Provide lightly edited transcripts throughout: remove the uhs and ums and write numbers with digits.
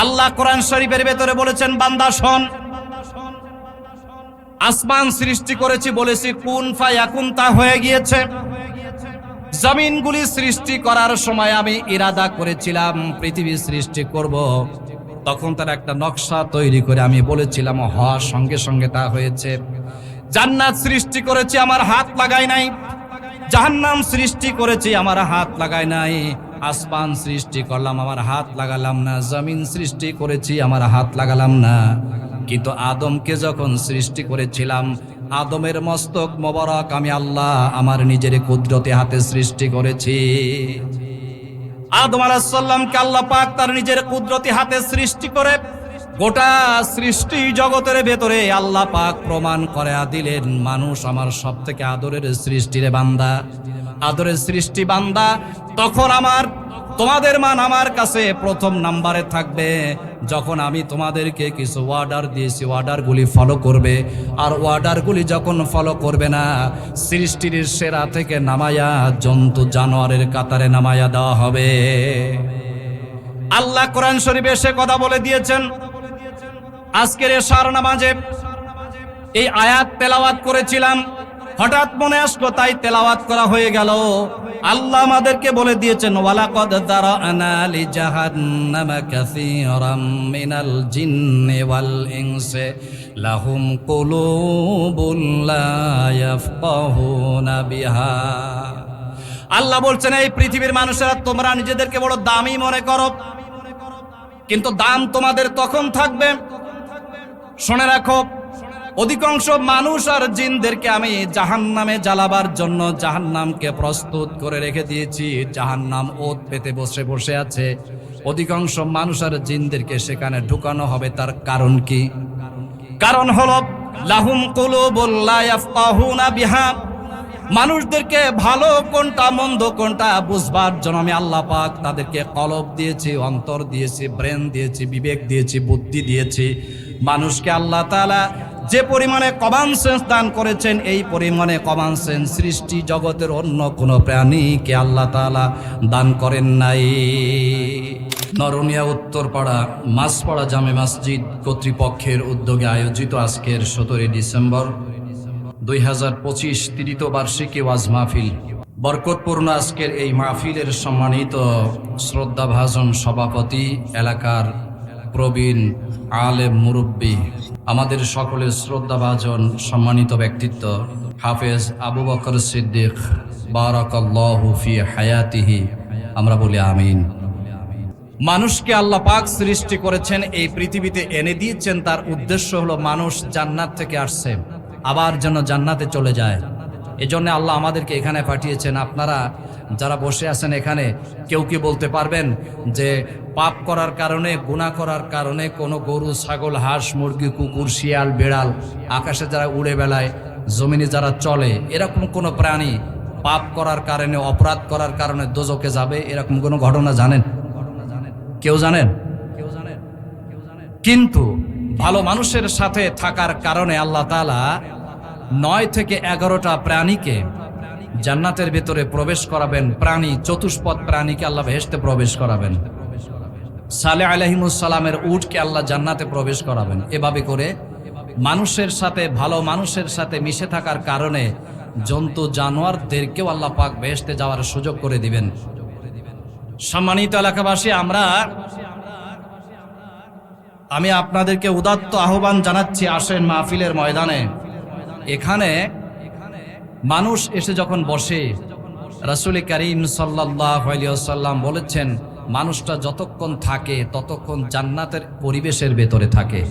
আল্লাহ কোরআন শরীফের ভেতরে বলেছেন, বান্দা শোন, আসমান সৃষ্টি করেছি, বলেছি কুন ফায়াকুন, তা হয়ে গিয়েছে। জমিনগুলি সৃষ্টি করার সময় আমি ইরাদা করেছিলাম পৃথিবী সৃষ্টি করব, তখন তার একটা নকশা তৈরি করে আমি বলেছিলাম হওয়ার সঙ্গে সঙ্গে তা হয়েছে। জান্নাত সৃষ্টি করেছি, আমার হাত লাগাই নাই। জাহান্নাম সৃষ্টি করেছি, আমার হাত লাগাই নাই। আসমান সৃষ্টি করলাম, আমার হাত লাগালাম না। জমিন সৃষ্টি করেছি, আমার হাত লাগালাম না। কিন্তু আদমকে যখন সৃষ্টি করেছিলাম, আদমের মস্তক মোবারক আমি আল্লাহ আমার নিজের কুদরতে হাতে সৃষ্টি করেছি। আদম আলাইহিস সালামকে আল্লাহ পাক তার নিজের কুদরতি হাতে সৃষ্টি করে গোটা সৃষ্টি জগতের ভেতরে আল্লাহ পাক প্রমাণ করে দিলেন, মানুষ আমার সবথেকে আদরের সৃষ্টির বান্দা, আদরের সৃষ্টি বান্দা। তখন তোমাদের মান আমার কাছে প্রথম নাম্বারে থাকবে। যখন আমি তোমাদেরকে কিছু অর্ডার দিয়েছি, অর্ডারগুলি ফলো করবে। আর অর্ডারগুলি যখন ফলো করবে না, সৃষ্টির সেরা থেকে নামায়া জন্তু জানোয়ারের কাতারে নামায়া দেওয়া হবে। আল্লাহ কোরআন শরীফে সে কথা বলে দিয়েছেন। আজকের এশার নামাজে এই আয়াত তেলাওয়াত করেছিলাম, হঠাৎ মনে আসলো, তাই তেলাওয়াত করা হয়ে গেল। আল্লাহ আমাদেরকে বলে দিয়েছেন, ওয়ালাকাদ যারানা লিজাহান্নামা কাসীরাম মিনাল জিন্নি ওয়াল ইনসি লাহুম কুলুবুন লা ইয়াফকাহুনা বিহা। আল্লাহ বলছেন, এই পৃথিবীর মানুষেরা তোমরা নিজেদেরকে বড় দামি মনে করো, কিন্তু দাম তোমাদের তখন থাকবে। শুনে রাখো, অধিকাংশ মানুষ আর জিনদেরকে আমি জাহান্নামে জ্বালাবার জন্য জাহান্নামকে প্রস্তুত করে রেখে দিয়েছি। জাহান্নাম ওত পেতে বসে বসে আছে। অধিকাংশ মানুষ আর জিনদেরকে সেখানে ঢুকানো হবে। তার কারণ কি? কারণ হলো লাহুম কুলুবুন লা ইয়াফকাহুনা বিহা। মানুষদেরকে ভালো কোনটা মন্দ কোনটা বুঝবার জন্য আমি আল্লাহ পাক তাদেরকে কলব দিয়েছি, অন্তর দিয়েছি, ব্রেন দিয়েছি, বিবেক দিয়েছি, বুদ্ধি দিয়েছি। মানুষকে আল্লাহ তাআলা যে পরিমাণে কমন সেন্স দান করেছেন, এই পরিমাণে কমন সেন্স সৃষ্টি জগতের অন্য কোনো প্রাণীকে আল্লাহ তাআলা দান করেন নাই। নরনিয়া উত্তরপাড়া মাসপাড়া জামে মসজিদ কর্তৃপক্ষের উদ্যোগে আয়োজিত আজকের 17 ডিসেম্বর 2025 তৃতীয় বার্ষিকী ওয়াজ মাহফিল, বরকতপূর্ণ আজকের এই মাহফিলের সম্মানিত শ্রদ্ধাভাজন সভাপতি, এলাকার প্রবীণ আলেম মুরব্বী, আমাদের সকলের শ্রদ্ধাভাজন সম্মানিত ব্যক্তিত্ব হাফেজ আবু বকর সিদ্দিক বারাকাল্লাহু ফি হায়াতিহি, আমরা বলি আমিন। মানুষকে আল্লাহ পাক সৃষ্টি করেছেন, এই পৃথিবীতে এনে দিয়েছেন। তার উদ্দেশ্য হলো মানুষ জান্নাত থেকে আসছে, আবার যেন জান্নাতে চলে যায়। এজন্য আল্লাহ আমাদেরকে এখানে পাঠিয়েছেন। আপনারা যারা বসে আছেন এখানে, কেউ কি বলতে পারবেন যে পাপ করার কারণে, গুনাহ করার কারণে কোনো গরু, ছাগল, হাঁস, মুরগি, কুকুর, শিয়াল, বেড়াল, আকাশে যারা উড়ে বেড়ায়, জমিনে যারা চলে, এরকম কোনো প্রাণী পাপ করার কারণে, অপরাধ করার কারণে দোজখে যাবে, এরকম কোনো ঘটনা জানেন? কেউ জানেন? কিন্তু ভালো মানুষের সাথে থাকার কারণে আল্লাহ তাআলা 9 থেকে 11টা প্রাণীকে জান্নাতের ভিতরে প্রবেশ করাবেন। প্রাণী, চতুষ্পদ প্রাণীকে আল্লাহ বেহেশতে প্রবেশ করাবেন। সালেহ আলাইহিস সালামের উটকে আল্লাহ জান্নাতে প্রবেশ করাবেন। এভাবে করে মানুষের সাথে, ভালো মানুষের সাথে মিশে থাকার কারণে জন্তু জানোয়ারদেরকেও আল্লাহ পাক বেহেশতে যাওয়ার সুযোগ করে দিবেন। সম্মানিত এলাকাবাসী, আমি আপনাদেরকে উদাত্ত আহ্বান জানাচ্ছি, আসেন মাহফিলের ময়দানে। এখানে মানুষ এসে যখন বসে, রাসূল করিম সাল্লাল্লাহু আলাইহি ওয়াসাল্লাম বলেছেন, মানুষটা যতক্ষণ থাকে ততক্ষণ জান্নাতের পরিবেশের ভেতরে থাকে।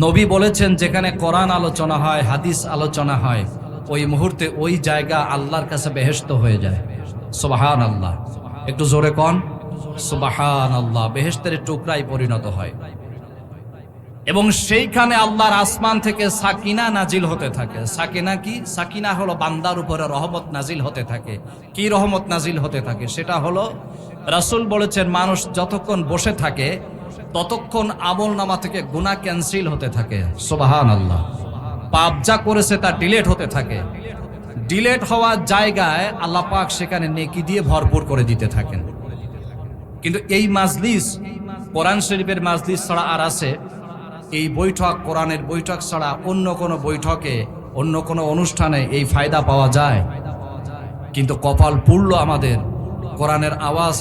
নবী বলেছেন, যেখানে কোরআন আলোচনা হয়, হাদিস আলোচনা হয়, ওই মুহূর্তে ওই জায়গা আল্লাহর কাছে বেহেশত হয়ে যায়। সুবহানাল্লাহ, একটু জোরে কোন সুবহানাল্লাহ। বেহেশতের টুকরায় পরিণত হয় এবং সেইখানে আল্লাহর আসমান থেকে সাকিনা নাজিল হতে থাকে। সাকিনা কি? সাকিনা হলো বান্দার উপরে রহমত নাজিল হতে থাকে। কি রহমত নাজিল হতে থাকে? সেটা হলো, রাসূল বলেছেন, মানুষ যতক্ষণ বসে থাকে ততক্ষণ আমল নামা থেকে গুনাহ ক্যান্সেল হতে থাকে। সুবহানাল্লাহ। পাপ যা করেছে তা ডিলেট হতে থাকে। ডিলেট হওয়ার জায়গায় আল্লাহ পাক সেখানে নেকি দিয়ে ভরপুর করে দিতে থাকেন। কিন্তু এই মাজলিস কোরআন শরীফের মাজলিস ছাড়া আর আছে? এই বৈঠক, কোরআনের বৈঠক ছাড়া অন্য কোনো বৈঠকে, অন্য কোনো অনুষ্ঠানে এই ফায়দা পাওয়া যায়? কিন্তু কপাল পুড়ল আমাদের, কোরআনের আওয়াজ,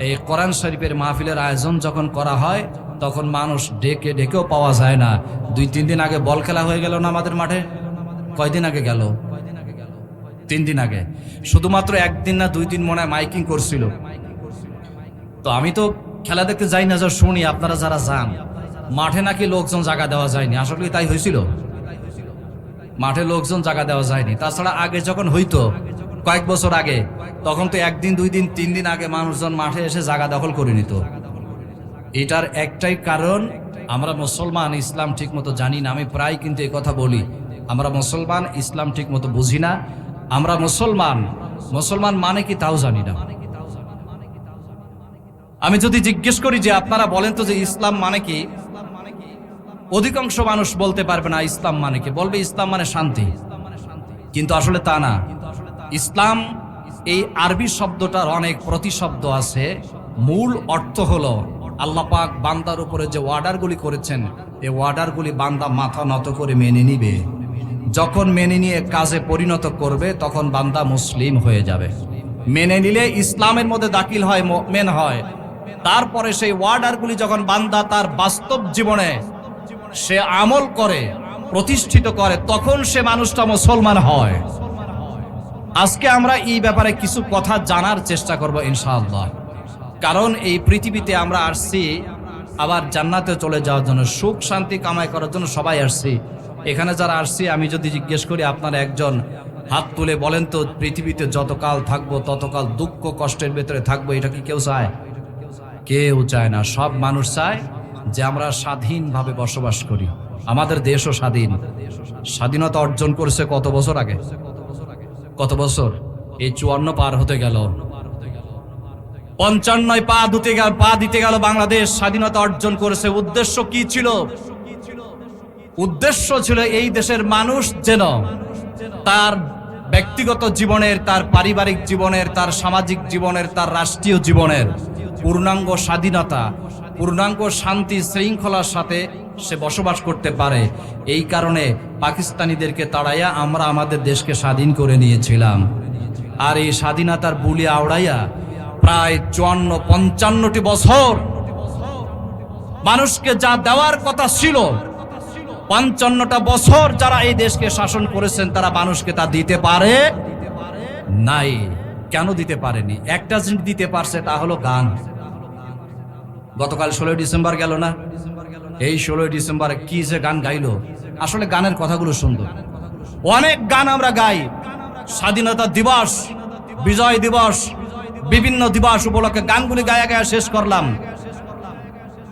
এই কোরআন শরীফের মাহফিলের আয়োজন যখন করা হয় তখন মানুষ ডেকে ডেকেও পাওয়া যায় না। 2-3 দিন আগে বল খেলা হয়ে গেল না আমাদের মাঠে? কয়দিন আগে গেল? 3 দিন আগে। শুধুমাত্র 1 দিন না 2 দিন মনে হয় মাইকিং করছিল। তো আমি তো খেলা দেখতে যাই না, যা শুনি আপনারা যারা যান, মাঠে নাকি লোকজন জায়গা দেওয়া যায়নি। আসলে তাই হয়েছিল, মাঠে লোকজন জায়গা দেওয়া যায়নি। তাছাড়া আগে যখন হইতো কয়েক বছর আগে, তখন তো 1 দিন 2 দিন 3 দিন আগে মানুষজন মাঠে এসে জায়গা দখল করে নিত। এটার একটাই কারণ, আমরা মুসলমান, ইসলাম ঠিক মতো জানি না। আমি প্রায় কিন্তু এই কথা বলি, আমরা মুসলমান, ইসলাম ঠিক মতো বুঝি না। আমরা মুসলমান, মুসলমান মানে কি তাও জানি না। আমি যদি জিজ্ঞেস করি যে আপনারা বলেন তো যে ইসলাম মানে কি, অধিকাংশ মানুষ বলতে পারবে না ইসলাম মানে কি। বলবে ইসলাম মানে শান্তি, কিন্তু আসলে তা না। ইসলাম এই আরবি শব্দটার অনেক প্রতিশব্দ আছে। মূল অর্থ হলো আল্লাহ পাক বান্দার উপরে যে ওয়ার্ডারগুলি করেছেন, এই ওয়ার্ডারগুলি বান্দা মাথা নত করে মেনে নিবে। যখন মেনে নিয়ে কাজে পরিণত করবে তখন বান্দা মুসলিম হয়ে যাবে। মেনে নিলে ইসলামের মধ্যে দাখিল হয়, মুমিন হয়। তারপরে সেই ওয়ার্ডারগুলি যখন বান্দা তার বাস্তব জীবনে সে আমল করে, প্রতিষ্ঠিত করে, তখন সে মানুষটা মুসলমান হয়। আজকে আমরা এই ব্যাপারে কিছু কথা জানার চেষ্টা করব ইনশাআল্লাহ। কারণ এই পৃথিবীতে আমরা আসছি আবার জান্নাতে চলে যাওয়ার জন্য, সুখ শান্তি কামাই করার জন্য সবাই আসছি। এখানে যারা আসছি, আমি যদি জিজ্ঞেস করি আপনারা একজন হাত তুলে বলেন তো, পৃথিবীতে যতকাল থাকবো ততকাল দুঃখ কষ্টের ভেতরে থাকবো, এটা কি কেউ চায়? কেউ চায় না। সব মানুষ চায় যে আমরা স্বাধীনভাবে বসবাস করি। আমাদের দেশও স্বাধীন। স্বাধীনতা অর্জন করেছে কত বছর আগে? কত বছর? এই 54 পার হতে গেল, 55 পা দিতে গেল বাংলাদেশ স্বাধীনতা অর্জন করেছে। উদ্দেশ্য কি ছিল? উদ্দেশ্য ছিল এই দেশের মানুষ যেন তার ব্যক্তিগত জীবনের, তার পারিবারিক জীবনের, তার সামাজিক জীবনের, তার রাষ্ট্রীয় জীবনের পূর্ণাঙ্গ স্বাধীনতা, পূর্ণাঙ্গ শান্তি শৃঙ্খলার সাথে সে বসবাস করতে পারে। এই কারণে পাকিস্তানিদেরকে তাড়াইয়া আমরা আমাদের দেশকে স্বাধীন করে নিয়েছিলাম। আর এই স্বাধীনতার বুলি আওড়াইয়া প্রায় 54-55টি বছর মানুষকে যা দেওয়ার কথা ছিল, 55টা বছর যারা এই দেশকে শাসন করেছেন তারা মানুষকে তা দিতে পারে নাই। কেন দিতে পারেনি? একটা জিনিস দিতে পারছে, তা হলো গান। গতকাল 16 ডিসেম্বর গেল না? এই 16 ডিসেম্বরে কি যে গান গাইলো! আসলে গানের কথাগুলো সুন্দর, অনেক গান আমরা গাই। স্বাধীনতা দিবস, বিজয় দিবস, বিভিন্ন দিবস উপলক্ষে গানগুলি গায়া গায়া শেষ করলাম।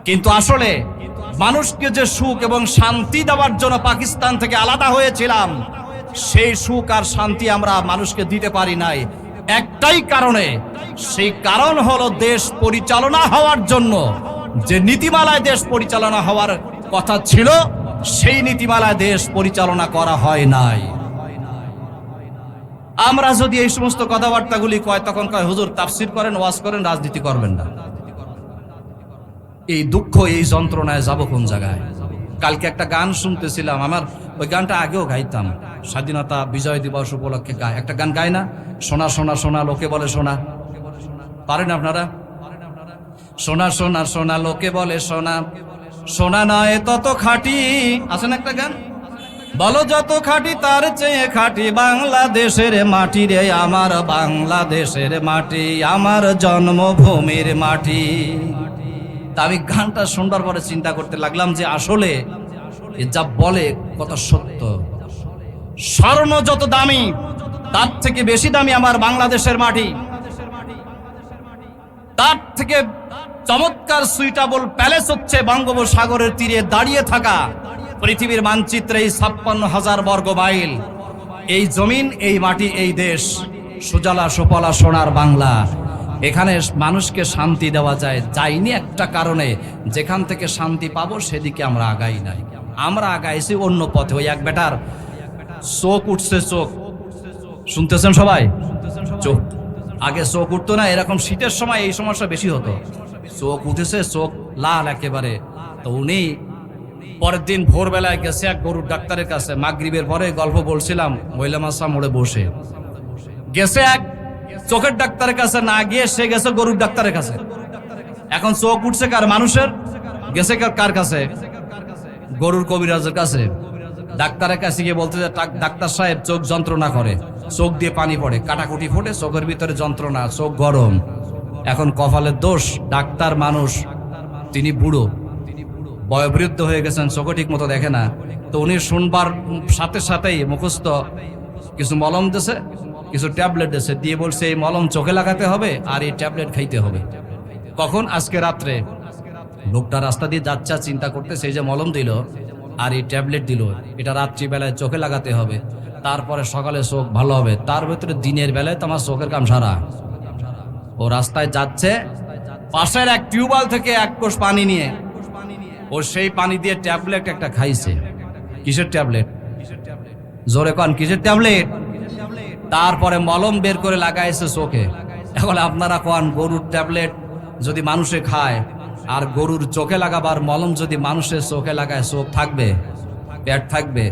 কিন্তু আসলে মানুষকে যে সুখ এবং শান্তি দেওয়ার জন্য পাকিস্তান থেকে আলাদা হয়েছিলাম, সেই সুখ আর শান্তি আমরা মানুষকে দিতে পারি নাই। একটাই কারণে, সেই কারণ হলো দেশ পরিচালনা হওয়ার জন্য যে নীতিমালায় দেশ পরিচালনা হওয়ার কথা ছিল, সেই নীতিমালায় দেশ পরিচালনা করা হয় নাই। আমরা যদি এই সমস্ত কথাবার্তাগুলি কয়, তখন কয় হুজুর তাফসীর করেন, ওয়াজ করেন, রাজনীতি করবেন না। এই দুঃখ, এই যন্ত্রণায় যাব কোন জায়গায়? কালকে একটা গান শুনতেছিলাম, আমার ওই গানটা আগেও গাইতাম, স্বাধীনতা বিজয় দিবস উপলক্ষে গায় একটা গান, গায় না? সোনা সোনা সোনা লোকে বলে সোনা, পারেন আপনারা? সোনা সোনা সোনা লোকে বলে সোনা, সোনা নয় তত খাঁটি। আছে না একটা গান? বলো যত খাঁটি তার চেয়ে খাঁটি বাংলাদেশের মাটি রে, আমার বাংলাদেশের মাটি, আমার জন্মভূমির মাটি। তা আমি গানটা শুনবার পরে চিন্তা করতে লাগলাম যে আসলে যা বলে কত সত্য। স্বর্ণ যত দামি, তার থেকে বেশি দামি আমার বাংলাদেশের মাটি। তার থেকে চমৎকার সুইটেবল প্যালেস হচ্ছে বঙ্গোপসাগরের তীরে দাঁড়িয়ে থাকা পৃথিবীর মানচিত্রে এই 56,000 বর্গ মাইল এই জমিন, এই মাটি, এই দেশ, সুজলা সুফলা সোনার বাংলা। এখানে মানুষকে শান্তি দেওয়া যায়, যায়নি একটা কারণে, যেখান থেকে শান্তি পাবো সেদিকে আমরা আগাই নাই। আমরা আগাইছি অন্য পথে। ওই এক বেটার চোখ উঠছে, চোখ শুনতেছেন সবাই? চোখ আগে চোখ উঠতো না, এরকম শীতের সময় এই সমস্যা বেশি হতো। চোখ উঠেছে, চোখ লাল একেবারে। তো উনি পরের দিন ভোরবেলায় গেছে এক গরুর ডাক্তারের কাছে, মাগরিবের পরে গল্প বলছিলাম মহিলা মাসা মোড়ে বসে গেছে এক চোখের ডাক্তারের কাছে, না গিয়ে সে গেছে গরুর ডাক্তারের কাছে। এখন চোখ উঠছে কার? মানুষের। গেছে কার কাছে? গরুর কবিরাজের কাছে। ডাক্তারের কাছে গিয়ে বলতে যে ডাক্তার সাহেব চোখ যন্ত্রণা করে, চোখ দিয়ে পানি পড়ে, কাটাকুটি ফোটে, চোখের ভিতরে যন্ত্রণা, চোখ গরম। এখন কপালের দোষ, ডাক্তার মানুষ, তিনি বুড়ো, বয়োবৃদ্ধ হয়ে গেছেন, চোখে ঠিক মতো দেখে না। তো উনি শুনবার সাথে সাথেই মুখস্থ কিছু মলম দিয়েছে, কিছু ট্যাবলেট দিয়েছে, দিয়ে বলছে এই মলম চোখে লাগাতে হবে আর এই ট্যাবলেট খাইতে হবে। কখন? আজকে রাত্রে। লোকটা রাস্তা দিয়ে যাচ্ছে, চিন্তা করতে, সেই যে মলম দিল আর এই ট্যাবলেট দিল, এটা রাত্রিবেলায় চোখে লাগাতে হবে, তারপরে সকালে চোখ ভালো হবে। তার ভিতরে দিনের বেলায় তো আমার চোখের কাম সারা। ও রাস্তায় যাচ্ছে, পাশের এক টিউবওয়েল থেকে এক কোষ পানি নিয়ে ও সেই পানি দিয়ে ট্যাবলেট একটা খাইছে। কিসের ট্যাবলেট? জোরে কন, কিসের ট্যাবলেট? তারপরে মলম বের করে লাগাইছে চোখে। এখন আপনারা কন, গরুর ট্যাবলেট যদি মানুষে খায় আর গরুর চোখে লাগাবার মলম যদি মানুষের চোখে লাগায়, চোখ থাকবে? পেট থাকবে?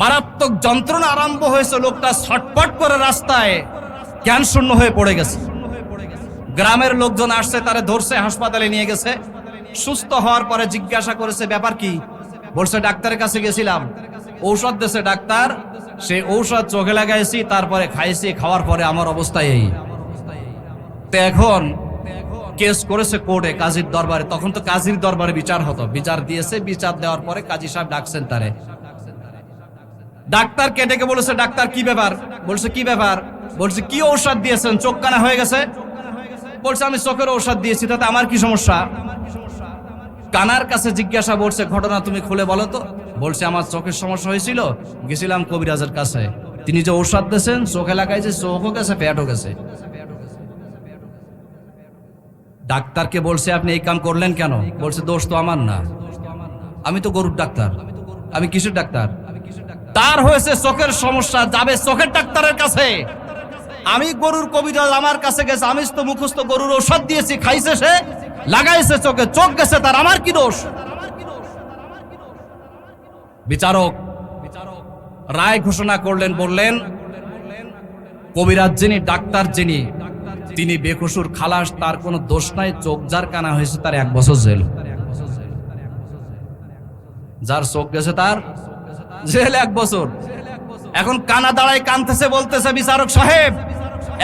মারাত্মক যন্ত্রণা আরম্ভ হয়েছে। লোকটা ছটপট করে রাস্তায় জ্ঞান শূন্য হয়ে পড়ে গেছে। গ্রামের লোকজন আসছে, তারে ধরছে, হাসপাতালে নিয়ে গেছে। সুস্থ হওয়ার পরে জিজ্ঞাসা করেছে ব্যাপার কি? বলছে ডাক্তারের কাছে গেছিলাম, ঔষধ দিয়েছে ডাক্তার, সেই ঔষধ চোখে লাগাইছি, তারপরে খাইছি, খাওয়ার পরে আমার অবস্থা এই। তো এখন কেস করেছে কোর্টে, কাজীর দরবারে। তখন তো কাজীর দরবারে বিচার হতো, বিচার দিয়েছে, বিচার দেওয়ার পরে কাজী সাহেব ডাকছেন তারে। ডাক্তার ডেকে বলেছে ডাক্তার কি ব্যাপার? বলছে কি ব্যাপার? বলছে কি ঔষধ দিয়েছেন? চোখ কানা হয়ে গেছে। বলছে আমি চোখের ঔষধ দিয়েছি, তাতে আমার কি সমস্যা? কানার কাছে জিজ্ঞাসা বলছে ঘটনা তুমি খুলে বলো তো। বলছে আমার চোখের সমস্যা হয়েছিল, গেছিলাম কবিরাজের কাছে, তিনি যে ঔষধ দিয়েছেন চোখে লাগাইছে, চোখও গেছে, পেটও গেছে। ডাক্তারকে বলছে আপনি এই কাম করলেন কেন? বলছে দোষ তো আমার না, আমি তো গরুর ডাক্তার। আমি কিসের ডাক্তার? তার হয়েছে চোখের সমস্যা, যাবে চোখের ডাক্তারের কাছে। আমি গরুর কবিরাজ, আমার কাছে গেছে, আমি তো মুখস্থ গরুর ঔষধ দিয়েছি, খাইছে, সে লাগাইছে চোখে, চোখ গেছে, তার আমার কি দোষ? বিচারক রায় ঘোষণা করলেন, বললেন কবিরাজ যিনি, ডাক্তার যিনি, তিনি বেকসুর খালাস, তার কোনো দোষ নাই। চোখ যার কানা হয়েছে তার 1 বছর জেল, যার চোখ গেছে তার জেল 1 বছর। এখন কানা দাঁড়ায় কানতেছে, বলতেছে বিচারক সাহেব,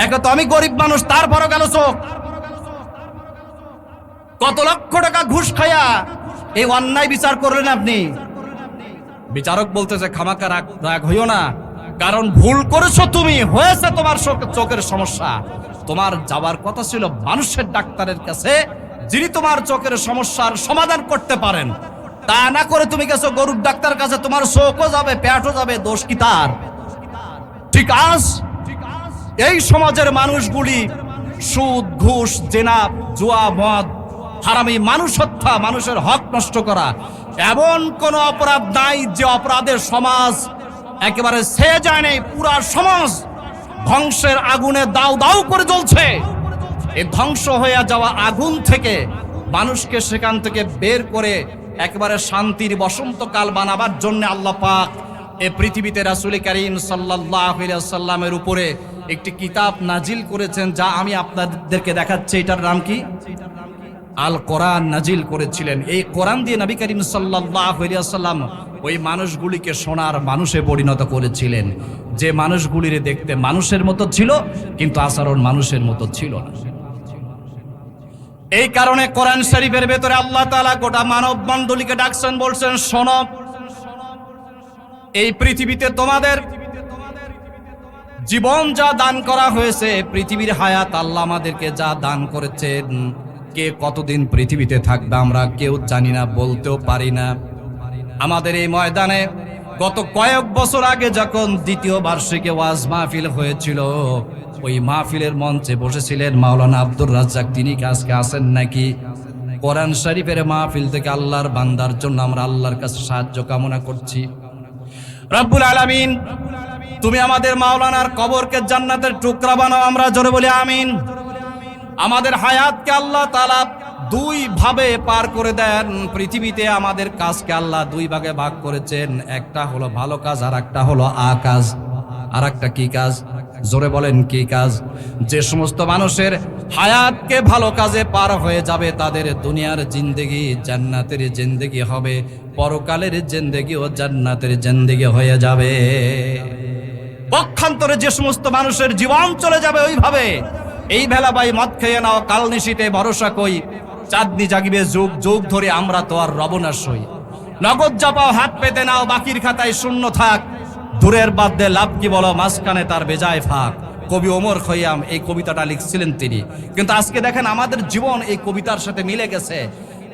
একে তো আমি গরিব মানুষ, তারপরও গেল চোখ। কত লক্ষ টাকা ঘুষ খায়া এই অন্যায় বিচার করলেন আপনি। বিচারক বলতেছে খামাকা রাগ হইও না, কারণ ভুল করেছো তুমি, হয়েছে তোমার চোখের সমস্যা। তোমার যাবার কথা ছিল মানুষের ডাক্তারের কাছে, যিনি তোমার চোখের সমস্যার সমাধান করতে পারেন। তা না করে তুমি গেছো গরুর ডাক্তার কাছে, তোমার চোখও যাবে, পেটও যাবে, দোষ কি তার? ঠিক আজ এই সমাজের মানুষগুলি সুদ, ঘুষ, জেনা, জুয়া, মদ, হারামি, মানুষ হত্যা, মানুষের হক নষ্ট করা, এমন কোন অপরাধ নাই যে অপরাধের সমাজ একেবারে ছেয়ে যায় নাই। পুরা সমাজ ধ্বংসের আগুনে দাউ দাউ করে জ্বলছে। এই ধ্বংস হয়ে যাওয়া আগুন থেকে মানুষকে সেখান থেকে বের করে একেবারে শান্তির বসন্তকাল বানাবার জন্য আল্লাহ পাক এই পৃথিবীতে রাসূল করিম সাল্লাল্লাহু আলাইহি ওয়াসাল্লামের উপরে একটি কিতাব নাজিল করেছেন, যা আমি আপনাদেরকে দেখাচ্ছি। এটার নাম কি? আল কোরআন নাজিল করেছিলেন। এই কোরআন দিয়ে নবী করিম সাল্লাল্লাহু আলাইহি ওয়াসাল্লাম ওই মানুষগুলিকে সোনার মানুষে পরিণত করেছিলেন, যে মানুষগুলির দেখতে মানুষের মতো ছিল কিন্তু আচরণ মানুষের মতো ছিল না। এই কারণে কোরআন শরীফের ভেতরে আল্লাহ তাআলা গোটা মানব মণ্ডলীকে ডাকছেন, বলছেন শোনো, এই পৃথিবীতে তোমাদের জীবন যা দান করা হয়েছে, পৃথিবীর হায়াত আল্লাহ আমাদেরকে যা দান করেছেন, কে কতদিন পৃথিবীতে থাকবে আমরা কেউ জানি না, বলতেও পারি না। আমাদের এই ময়দানে গত কয়েক বছর আগে যখন ২য় বার্ষিকী ওয়াজ মাহফিল হয়েছিল, ওই মাহফিলের মঞ্চে বসেছিলেন মাওলানা আব্দুর রাজ্জাক। তিনি কি আজকে আসেন নাকি? কোরআন শরীফের মাহফিল থেকে আল্লাহর বান্দার জন্য আমরা আল্লাহর কাছে সাহায্য কামনা করছি। রব্বুল আলামিন, তুমি আমাদের মাওলানার কবরকে জান্নাতের টুকরা বানাও, আমরা জোরে বলি আমিন। আমাদের হায়াতকে আল্লাহ তাআলা দুই ভাবে পার করে দেন। পৃথিবীতে আমাদের কাজকে আল্লাহ দুই ভাগে ভাগ করেছেন, একটা হলো ভালো কাজ আর একটা হলো আকাজ। আর একটা কি কাজ? জোরে বলেন কি কাজ? যে সমস্ত মানুষের হায়াতকে ভালো কাজে পার হয়ে যাবে তাদের দুনিয়ার জিন্দেগি জান্নাতের জিন্দেগি হবে, পরকালের জিন্দেগিও জান্নাতের জিন্দেগি হয়ে যাবে। পক্ষান্তরে যে সমস্ত মানুষের জীবন চলে যাবে ওইভাবে, এই বেলা ভাই মদ খেয়ে নাও, কাল নিশিতে ভরসা কই, চাঁদনি জাগিবে যুগ যুগ ধরে, আমরা তো আর রব না সই। নগদ চাপাও হাত পেতে নাও, বাকির খাতায় শূন্য থাক, দূরের বাদ দে লাভ কি বলো, মাঝখানে তার বেজায় ফাঁক। কবি ওমর খৈয়াম এই কবিতাটা লিখছিলেন তিনি। কিন্তু আজকে দেখেন আমাদের জীবন এই কবিতার সাথে মিলে গেছে,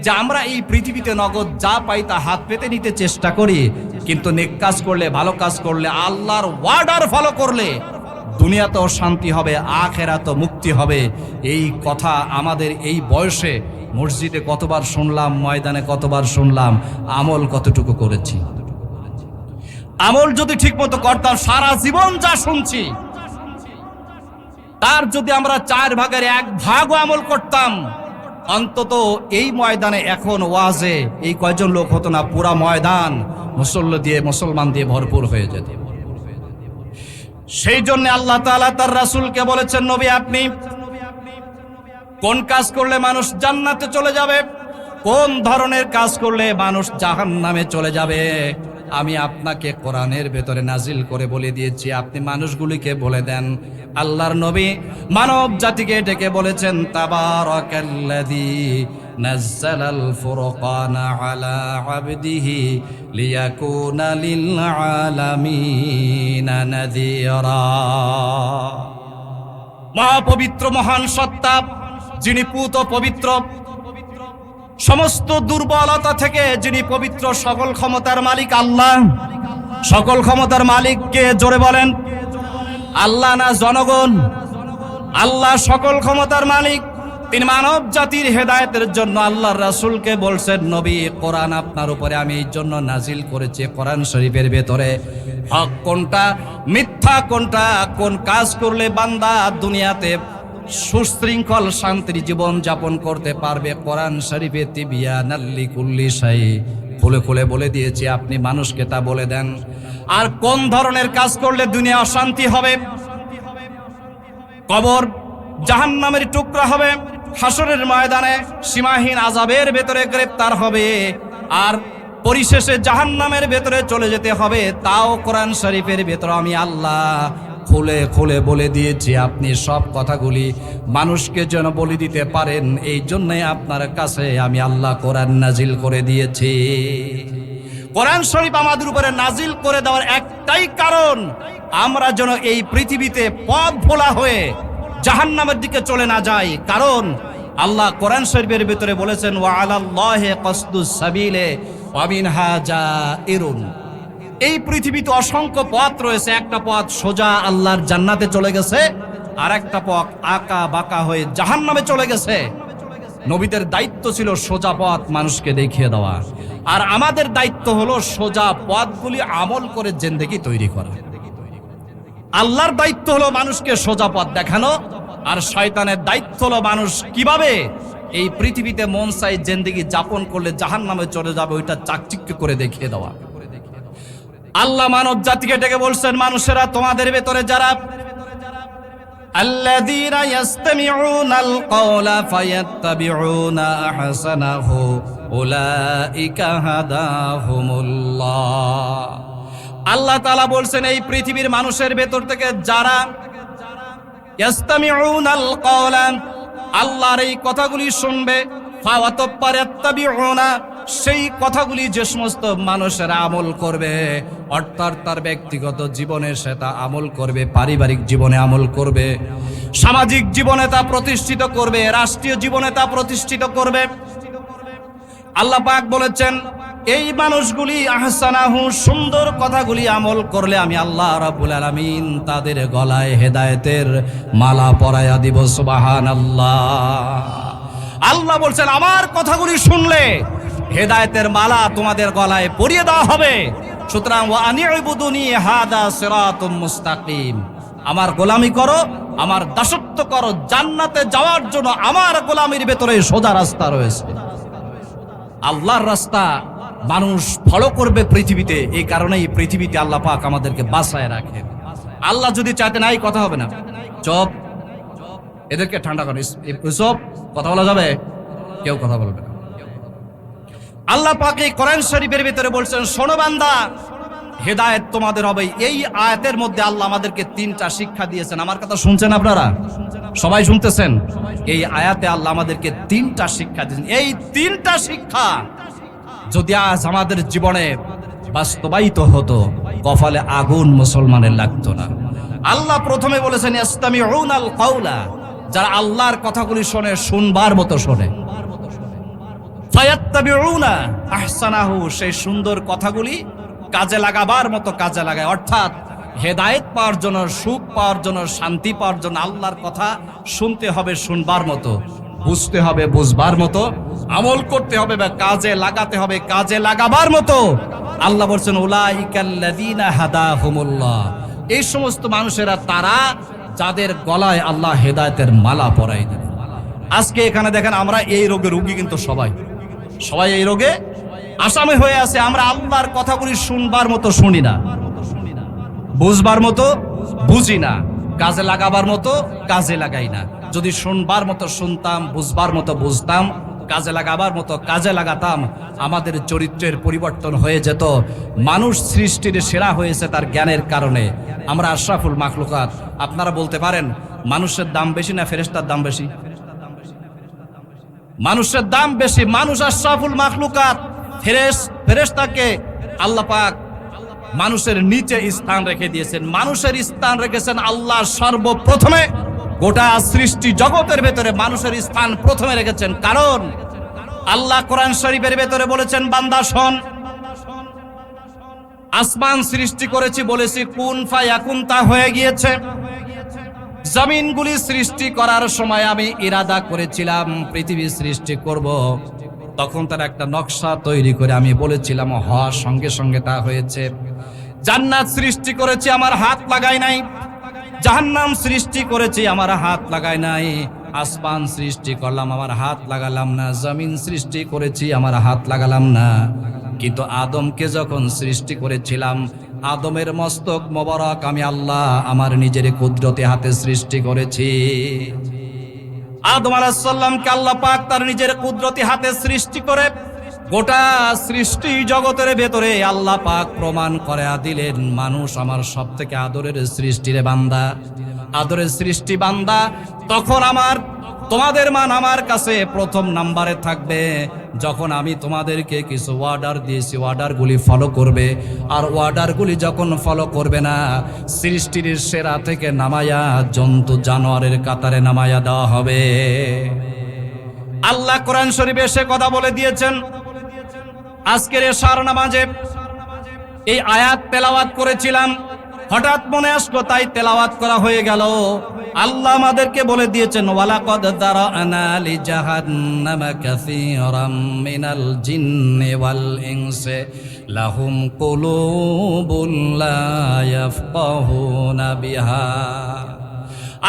যে আমরা এই পৃথিবীতে নগদ যা পাই তা হাত পেতে নিতে চেষ্টা করি, কিন্তু নেক কাজ করলে, ভালো কাজ করলে, আল্লাহর ওয়ার্ডার ফলো করলে দুনিয়াতেও শান্তি হবে, আখিরাতেও মুক্তি হবে। এই কথা আমাদের এই বয়সে মসজিদে কতবার শুনলাম, ময়দানে কতবার শুনলাম, আমল কতটুকু করেছি? আমল যদি ঠিক মতো করতাম, সারা জীবন যা শুনছি তার যদি আমরা 4 ভাগের 1 ভাগও আমল করতাম, অন্তত এই ময়দানে এখন ওয়াজে এই কয়জন লোক হতো না, পুরা ময়দান মুসলমান দিয়ে ভরপুর হয়ে যেত। সেই জন্য আল্লাহ তাআলা তার রাসূলকে বলেছেন, নবী আপনি কোন কাজ করলে মানুষ জান্নাতে চলে যাবে, কোন ধরনের কাজ করলে মানুষ জাহান্নামে চলে যাবে, আমি আপনাকে কোরআনের ভেতরে নাজিল করে বলে দিয়েছি, আপনি মানুষগুলিকে বলে দেন। আল্লাহর নবী মানব জাতিকে ডেকে বলেছেন, তাবারাকাল্লাযী নাজ্জালাল ফুরকানা আলা আবদিহি লিয়াকুনা লিল আলামিনা নাযীরা। মহাপবিত্র মহান সত্তা, যিনি পুত পবিত্র, সমস্ত দুর্বলতা থেকে যিনি পবিত্র, সকল ক্ষমতার মালিক আল্লাহ। সকল ক্ষমতার মালিক কে? জোরে বলেন। আল্লাহ না জনগণ? আল্লাহ সকল ক্ষমতার মালিক। তিনি মানব জাতির হেদায়েতের জন্য আল্লাহর রাসূলকে বলছেন, নবী কোরআন আপনার উপরে আমি এই জন্য নাজিল করেছি, কোরআন শরীফের ভেতরে হক কোনটা, মিথ্যা কোনটা, কোন কাজ করলে বান্দা দুনিয়াতে সুশৃঙ্খল শান্তির জীবন যাপন করতে পারবে, কোরআন শরীফে তিবিয়ানাল লিকুল্লি শাই খুলে খুলে বলে দিয়েছি, আপনি মানুষকে তা বলে দেন। আর কোন ধরনের কাজ করলে দুনিয়া অশান্তি হবে, কবর জাহান্নামের টুকরা হবে, হাসরের ময়দানে সীমাহীন আযাবের ভেতরে গ্রেফতার হবে, আর পরিশেষে জাহান্নামের ভেতরে চলে যেতে হবে, তাও কোরআন শরীফের ভেতরে আমি আল্লাহ খুলে খুলে বলে দিয়েছি। আপনি সব কথাগুলি মানুষকে যেন বলে দিতে পারেন, এই জন্যই আপনার কাছে আমি আল্লাহ কোরআন নাজিল করে দিয়েছি। কোরআন শরীফ আমাদের উপরে নাজিল করে দেওয়ার একটাই কারণ, আমরা যেন এই পৃথিবীতে পথ ভোলা হয়ে জাহান্নামের দিকে চলে না যাই। কারণ আল্লাহ কোরআন শরীফের ভিতরে বলেছেন, ওয়া আলাল্লাহি কাসদুস সাবিলে ওয়া মিনহা জাইরুন। এই পৃথিবীতে অসংখ্য পথ রয়েছে, একটা পথ সোজা আল্লাহর জান্নাতে চলে গেছে, আর একটা পথ আঁকা বাঁকা হয়ে জাহান্নামে চলে গেছে। নবীদের দায়িত্ব ছিল সোজা পথ মানুষকে দেখিয়ে দেওয়া, আর আমাদের দায়িত্ব হলো সোজা পথগুলি আমল করে জিন্দেগি তৈরি করা। আল্লাহর দায়িত্ব হলো মানুষকে সোজা পথ দেখানো, আর শয়তানের দায়িত্ব হলো মানুষ কিভাবে এই পৃথিবীতে মন চাই জিন্দেগি যাপন করলে জাহান্নামে চলে যাবে ওইটা চাকচিক্য করে দেখিয়ে দেওয়া। আল্লাহ মানব জাতিকে ডেকে বলছেন, মানুষেরা তোমাদের ভেতরে যারা আল্লাযীনা ইয়াসতামিউনাল কওলা ফায়াত্তাবিউনা আহসানাহু উলাইকা হাদাহুমুল্লাহ। আল্লাহ তাআলা বলছেন, এই পৃথিবীর মানুষের ভেতর থেকে যারা ইয়াসতামিউনাল কওলা, আল্লাহর এই কথাগুলি শুনবে, ফায়াত্তাবিউনা, সেই কথাগুলি যে সমস্ত মানুষেরা আমল করবে, অর্থাৎ তার ব্যক্তিগত জীবনে সেটা আমল করবে, পারিবারিক জীবনে আমল করবে, সামাজিক জীবনে তা প্রতিষ্ঠিত করবে, রাষ্ট্রীয় জীবনে তা প্রতিষ্ঠিত করবে। আল্লাহ পাক বলেছেন, এই মানুষগুলি আহসানাহু, সুন্দর কথাগুলি আমল করলে আমি আল্লাহ রাব্বুল আলামিন তাদের গলায় হেদায়েতের মালা পরায়া দিব। সুবহানাল্লাহ। আল্লাহ বলছেন, আমার কথাগুলি শুনলে হেদায়েতের মালা তোমাদের গলায় পরিয়ে দেওয়া হবে। সুতরাং ওয়া আনি'বুদুনি হাদা সিরাতুম মুস্তাকিম, আমার গোলামি করো, আমার দাসত্ব করো। জান্নাতে যাওয়ার জন্য আমার গোলামির ভেতরে সোজা রাস্তা রয়েছে। আল্লাহর রাস্তা মানুষ ফলো করবে পৃথিবীতে। এই কারণেই পৃথিবীতে আল্লাহ পাক আমাদেরকে বাঁচায় রাখেন। আল্লাহ যদি চাইতেন এই কথা হবে না, চপ এদেরকে ঠান্ডা করেন, সব কথা বলা যাবে, কেউ কথা বলবে না। আল্লাহ পাক এই কোরআন শরীফের ভিতরে বলছেন, শোনো বান্দা, হেদায়েত তোমাদের হবে। এই আয়াতের মধ্যে আল্লাহ আমাদেরকে 3টা শিক্ষা দিয়েছেন। আমার কথা শুনছেন আপনারা? সবাই শুনতেছেন? এই আয়াতে আল্লাহ আমাদেরকে 3টা শিক্ষা দিয়েছেন। এই 3টা শিক্ষা যদি আজ আমাদের জীবনে বাস্তবায়িত হতো, কপালে আগুন মুসলমানের লাগতো না। আল্লাহ প্রথমে বলেছেন ইস্তামিউনাল কাওলা, যারা আল্লাহর কথাগুলি শোনে, শুনবার মতো শোনে। ফায়াত্তাবিউনা আহসানাহু, সেই সুন্দর কথাগুলি কাজে লাগাবার মতো কাজে লাগায়। অর্থাৎ হেদায়েত পাওয়ার জন্য, সুখ পাওয়ার জন্য, শান্তি পাওয়ার জন্য আল্লাহর কথা শুনতে হবে শুনবার মতো, বুঝতে হবে বুঝবার মতো, আমল করতে হবে বা কাজে লাগাতে হবে কাজে লাগাবার মতো। আল্লাহ বলছেন উলাইকাল্লাযীনা হাদাহুমুল্লাহ, এই সমস্ত মানুষেরা তারা যাদের গলায় আল্লাহ হেদায়েতের মালা পরাই দেন। আজকে এখানে দেখেন আমরা এই রোগে রোগী, কিন্তু সবাই এই রোগে আসামি হয়ে আছে। আমরা আল্লাহর কথাগুলি শুনবার মতো শুনি না, বুঝবার মতো বুঝি না, কাজে লাগাবার মতো কাজে লাগাই না। যদি শুনবার মতো শুনতাম, বুঝবার মতো বুঝতাম, কাজে লাগাবার মতো কাজে লাগাতাম, আমাদের চরিত্রের পরিবর্তন হয়ে যেত। মানুষ সৃষ্টির সেরা হয়েছে তার জ্ঞানের কারণে। আমরা আশরাফুল মাখলুকাত। আপনারা বলতে পারেন মানুষের দাম বেশি না ফেরেশতার দাম বেশি? মানুষের দাম বেশি। মানুষ আশরাফুল মাখলুকাত। ফেরেশতাকে আল্লাহ পাক মানুষের নিচে স্থান রেখে দিয়েছেন। মানুষের স্থান রেখেছেন আল্লাহ সর্বপ্রথমে। গোটা সৃষ্টি জগতের ভেতরে মানুষের স্থান প্রথমে রেখেছেন। কারণ আল্লাহ কোরআন শরীফের ভেতরে বলেছেন, বান্দা শোন, আসমান সৃষ্টি করেছি, বলেছি কুন ফায়াকুন, তা হয়ে গিয়েছে। জমিনগুলি সৃষ্টি করার সময় আমি ইরাদা করেছিলাম পৃথিবী সৃষ্টি করব, তখন তার একটা নকশা তৈরি করে আমি বলেছিলাম, হওয়ার সঙ্গে সঙ্গে তা হয়েছে। জান্নাত সৃষ্টি করেছি, আমার হাত লাগাই নাই। জাহান্নাম সৃষ্টি করেছি, আমার হাত লাগাই নাই। আসমান সৃষ্টি করলাম, আমার হাত লাগালাম না। জমিন সৃষ্টি করেছি, আমার হাত লাগালাম না। কিন্তু আদমকে যখন সৃষ্টি করেছিলাম, আদমের মস্তক মোবারক আমি আল্লাহ আমার নিজের কুদরতে হাতে সৃষ্টি করেছি। আদম আলাইহিস সালামকে আল্লাহ পাক তার নিজের কুদরতি হাতে সৃষ্টি করে গোটা সৃষ্টি জগতের ভেতরে আল্লাহ পাক প্রমাণ করে দিলেন, মানুষ আমার সবথেকে আদরের সৃষ্টির বান্দা, আদরের সৃষ্টি বান্দা। তখন তোমাদের মান আমার কাছে প্রথম নাম্বারে থাকবে। যখন আমি তোমাদেরকে কিছু অর্ডার দিয়েছি, অর্ডারগুলি ফলো করবে। আর অর্ডারগুলি যখন ফলো করবে না, সৃষ্টির সেরা থেকে নামায়া জন্তু জানোয়ারের কাতারে নামায়া দেওয়া হবে। আল্লাহ কোরআন শরীফে সে কথা বলে দিয়েছেন। আজকের এশার নামাজে এই আয়াত তেলাওয়াত করেছিলাম, হঠাৎ মনে আসলো, তাই তেলাওয়াত করা হয়ে গেল। আল্লাহ আমাদেরকে বলে দিয়েছেন, ওয়ালাকাদ যারানা লিজাহান্নামা কাসীরাম মিনাল জিন্নি ওয়াল ইনসি লাহুম কুলুবুন লা ইয়াফকাহুনা বিহা।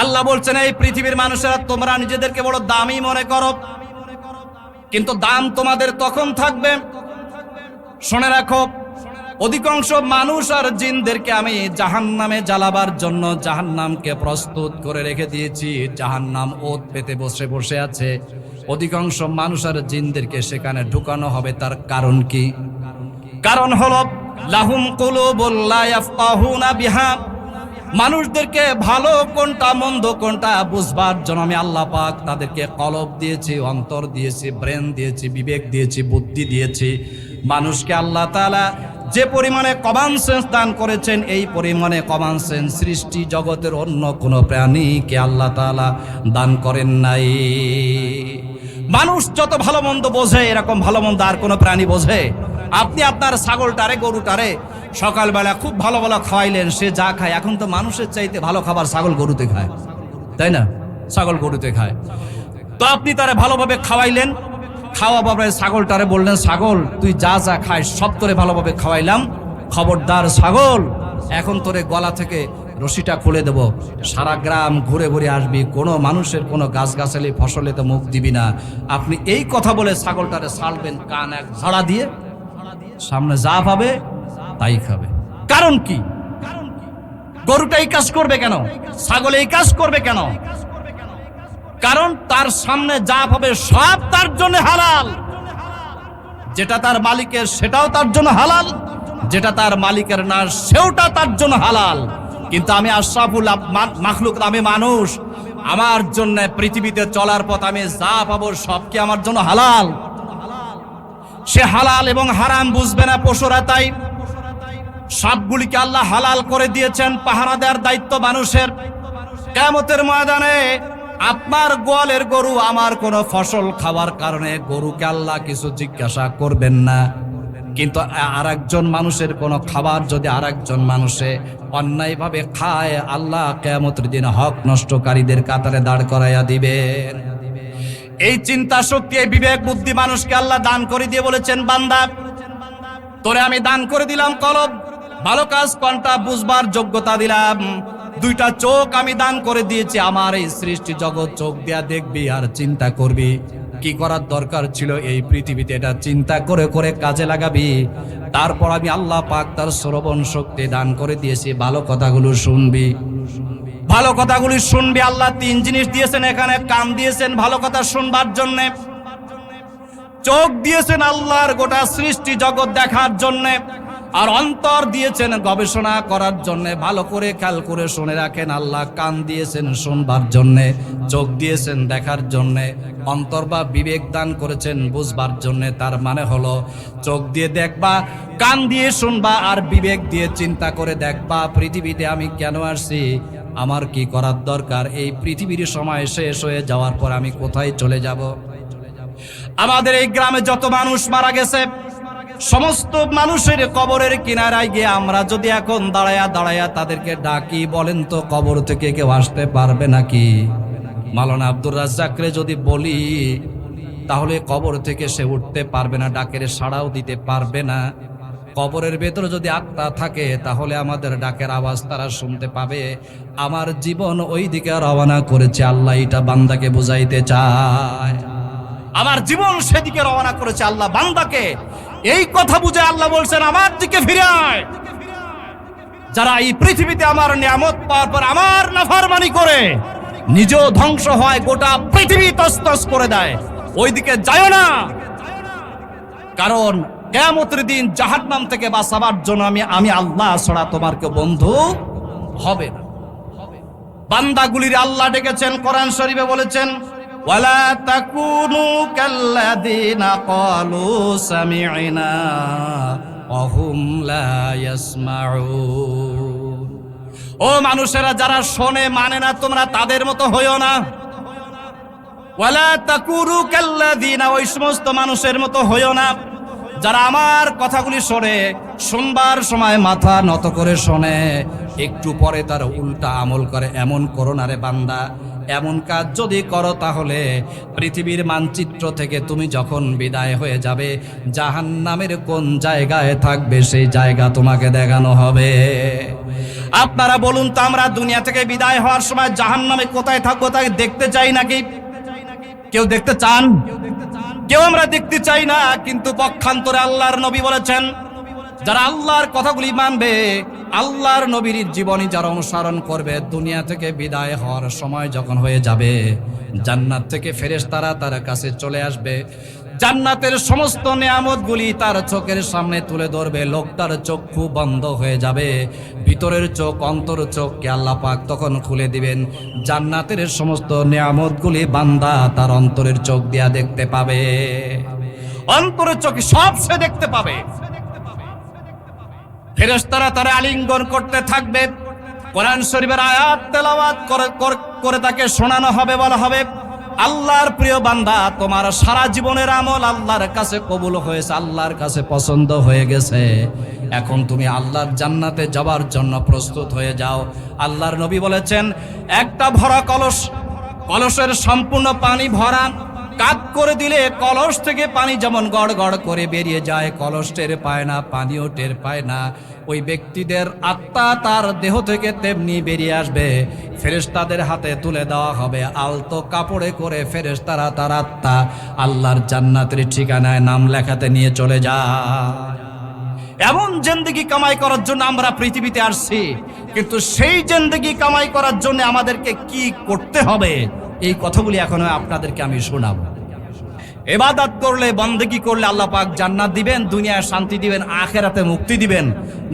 আল্লাহ বলছেন, এই পৃথিবীর মানুষেরা তোমরা নিজেদেরকে বড় দামি মনে করো, কিন্তু দাম তোমাদের তখন থাকবে। শুনে রাখো, অধিকাংশ মানুষ আর জিনদেরকে আমি জাহান্নামে জ্বালাবার জন্য জাহান্নামকে প্রস্তুত করে রেখে দিয়েছি। জাহান্নাম ওত পেতে বসে বসে আছে। অধিকাংশ মানুষ আর জিনদেরকে সেখানে ঢুকানো হবে। তার কারণ কি? কারণ হলো লাহুম কুলুবুন লা ইয়াফকাহুনা বিহা। মানুষদেরকে ভালো কোনটা মন্দ কোনটা বুঝবার জন্য আমি আল্লাহ পাক তাদেরকে কলব দিয়েছি, অন্তর দিয়েছি, ব্রেন দিয়েছি, বিবেক দিয়েছি, বুদ্ধি দিয়েছি। মানুষকে আল্লাহ তাআলা যে পরিমাণে কমন সেন্স দান করেছেন, এই পরিমাণে কমন সেন্স সৃষ্টি জগতের অন্য কোনো প্রাণীকে আল্লাহ তাআলা দান করেন নাই। মানুষ যত ভালো মন্দ বোঝে, এরকম ভালো মন্দ আর কোনো প্রাণী বোঝে? আপনি আপনার ছাগলটারে, গরুটারে সকালবেলা খুব ভালো ভালো খাওয়াইলেন, সে যা খায়, এখন তো মানুষের চাইতে ভালো খাবার ছাগল গরুতে খায়, তাই না? ছাগল গরুতে খায়। তো আপনি তারে ভালোভাবে খাওয়াইলেন, খাওয়া বাবা ছাগলটারে বললেন, ছাগল তুই যা যা খায় সব তোরে ভালোভাবে খাওয়াইলাম, খবরদার ছাগল এখন তোরে গলা থেকে রশিটা খুলে দেব, সারা গ্রাম ঘুরে ঘুরে আসবি, কোনো মানুষের কোনো গাছগাছালি ফসলেতে মুখ দিবি না। আপনি এই কথা বলে ছাগলটারে ছাড়বেন, কান এক ঝাড়া দিয়ে সামনে যা পাবে তাই খাবে। কারণ কি? গরুটা এই কাজ করবে কেন? ছাগল এই কাজ করবে কেন? কারণ তার সামনে যা পাবে সব তার জন্য হালাল। যেটা তার মালিকের সেটাও তার জন্য হালাল, যেটা তার মালিকের না সেওটা তার জন্য হালাল। কিন্তু আমি আশরাফুল মাখলুক, আমি মানুষ, আমার জন্য পৃথিবীতে চলার পথ আমি যা পাবো সব কি আমার জন্য হালাল? সে হালাল এবং হারাম বুঝবে না পশুরা, তাই সবগুলিকে আল্লাহ হালাল করে দিয়েছেন। পাহারা দেওয়ার দায়িত্ব মানুষের। কিয়ামতের ময়দানে আপনার গোয়ালের গরু আমার কোনো ফসল খাওয়ার কারণে গরুকে আল্লাহ কিছু জিজ্ঞাসা করবেন না। কিন্তু আরেকজন মানুষের কোনো খাবার যদি আরেকজন মানুষে অন্যায়ভাবে খায়, আল্লাহ কিয়ামতের দিন হক নষ্টকারীদের কাতারে দাঁড় করাইয়া দিবেন। এই চিন্তা শক্তি, এই বিবেক বুদ্ধি মানুষকে আল্লাহ দান করে দিয়ে বলেছেন, বান্দা তোরে আমি দান করে দিলাম কলব, ভালো কাজ কোনটা বুঝবার যোগ্যতা দিলাম। দুইটা চোখ আমি দান করে দিয়েছি, আমার এই সৃষ্টি জগৎ চোখ দিয়া দেখবি আর চিন্তা করবি কি করার দরকার ছিল এই পৃথিবীতে, এটা চিন্তা করে করে কাজে লাগাবি। তারপর আমি আল্লাহ পাক তার শ্রবণ শক্তি দান করে দিয়েছি, ভালো কথাগুলো শুনবি, ভালো কথাগুলি শুনবি। আল্লাহ তিন জিনিস দিয়েছেন এখানে, কান দিয়েছেন ভালো কথা শুনবার জন্যে, চোখ দিয়েছেন আল্লাহর গোটা সৃষ্টি জগৎ দেখার জন্যে, আর অন্তর দিয়েছেন গবেষণা করার জন্যে। ভালো করে খেয়াল করে শুনে রাখেন, আল্লাহ কান দিয়েছেন শুনবার জন্যে, চোখ দিয়েছেন দেখার জন্যে, অন্তর বা বিবেক দান করেছেন বুঝবার জন্যে। তার মানে হলো চোখ দিয়ে দেখবা, কান দিয়ে শুনবা, আর বিবেক দিয়ে চিন্তা করে দেখবা পৃথিবীতে আমি কেন আসছি, আমার কি করার দরকার, এই পৃথিবীর সময় শেষ হয়ে যাওয়ার পর আমি কোথায় চলে যাব। আমাদের এই গ্রামে যত মানুষ মারা গেছে, সমস্ত মানুষের কবরের কিনারায় গিয়ে আমরা যদি এখন দাঁড়ায়া দাঁড়ায়া তাদেরকে ডাকি, বলেন তো কবর থেকে কেউ আসতে পারবে নাকি? মাওলানা আব্দুর রাজ্জাকরে যদি বলি, তাহলে কবর থেকে সে উঠতে পারবে না, ডাকের সাড়াও দিতে পারবে না। কবরের ভেতরে যদি আত্মা থাকে, তাহলে আমাদের ডাকের আওয়াজ তারা শুনতে পাবে। আমার জীবন ওই দিকে রওনা করেছে, আল্লাহ এটা বান্দাকে বুঝাইতে চায়। আমার জীবন সেদিকে রওনা করেছে, আল্লাহ বান্দাকে এই কথা বুঝে আল্লাহ বলছেন আমার দিকে ফিরে আয়। যারা এই পৃথিবীতে আমার নিয়ামত পাওয়ার পর আমার নাফরমানি করে নিজেও ধ্বংস হয়, গোটা পৃথিবী তছনছ করে দেয়, ওইদিকে যায় না। কারণ কিয়ামতের দিন জাহান্নাম থেকে বাঁচাবার জন্য আমি আল্লাহ ছাড়া তোমার কেউ বন্ধু হবে না। বান্দাগুলির আল্লাহ ডেকেছেন, কোরআন শরীফে বলেছেন, ওয়ালা তাকুনু কাল্লাযীনা ক্বালু সামি'না ওয়া হুম লা ইয়াসমাউন। ও মানুষেরা যারা শোনে মানে না, তোমরা তাদের মতো হইও না। ওয়ালা তাকুনু কাল্লাযীনা, ওই সমস্ত মানুষের মতো হইও না যারা আমার কথাগুলি শোনে, শুনবার সময় মাথা নত করে শোনে, একটু পরে তার উল্টা আমল করে। এমন করো না রে বান্দা। এমন কাজ যদি করো, তাহলে পৃথিবীর মানচিত্র থেকে তুমি যখন বিদায় হয়ে যাবে, জাহান্নামের কোন জায়গায় থাকবে সেই জায়গা তোমাকে দেখানো হবে। আপনারা বলুন তো, আমরা দুনিয়া থেকে বিদায় হওয়ার সময় জাহান্নামে কোথায় থাকবো তাকে দেখতে চাই নাকি? কেউ দেখতে চান? কেউ আমরা দেখতে চাই না। কিন্তু পক্ষান্তরে আল্লাহর নবী বলেছেন, যারা আল্লাহর কথাগুলি মানবে, আল্লাহর নবীর জীবনী যারা অনুসরণ করবে, দুনিয়া থেকে বিদায় হওয়ার সময় যখন হয়ে যাবে, জান্নাত থেকে ফেরেশতারা তার কাছে চলে আসবে, জান্নাতের সমস্ত নিয়ামতগুলি তার চোখের সামনে তুলে ধরবে। লোকটার চক্ষু বন্ধ হয়ে যাবে, ভিতরের চোখ, অন্তর চোখকে আল্লাহ পাক তখন খুলে দিবেন। জান্নাতের সমস্ত নিয়ামতগুলি বান্দা তার অন্তরের চোখ দিয়া দেখতে পাবে। অন্তরের চোখে সব সে দেখতে পাবে। ফেরেশতারা তারা আলিঙ্গন করতে থাকবে, কোরআন শরীফের আয়াত তেলাওয়াত করে তাকে শোনানো হবে, বলা হবে, আল্লাহর প্রিয় বান্দা, তোমার সারা জীবনের আমল আল্লাহর কাছে কবুল হয়েছে, আল্লাহর কাছে পছন্দ হয়ে গেছে, এখন তুমি আল্লাহর জান্নাতে যাবার জন্য প্রস্তুত হয়ে যাও। আল্লাহর নবী বলেছেন, একটা ভরা কলস, কলসের সম্পূর্ণ পানি ভরা, কাত করে দিলে কলস থেকে পানি যেমন গড় গড় করে বেরিয়ে যায়, কলস টের পায় না, পানিও টের পায় না, ওই ব্যক্তিদের আত্মা তার দেহ থেকে তেমনি বেরিয়ে আসবে। ফেরেশতাদের হাতে তুলে দেওয়া হবে, আলতো কাপড়ে করে ফেরেশতারা তার আত্মা আল্লাহর জান্নাতের ঠিকানায় নাম লেখাতে নিয়ে চলে যায়। এমন জিন্দেগি কামাই করার জন্য আমরা পৃথিবীতে আসছি, কিন্তু সেই জিন্দেগি কামাই করার জন্য আমাদেরকে কি করতে হবে, এই কথাগুলি এখন আপনাদেরকে আমি শোনাবো। ইবাদত করলে, বন্দেগি করলে আল্লাহ পাক জান্নাত দিবেন, দুনিয়ায় শান্তি দিবেন, আখিরাতে মুক্তি দিবেন।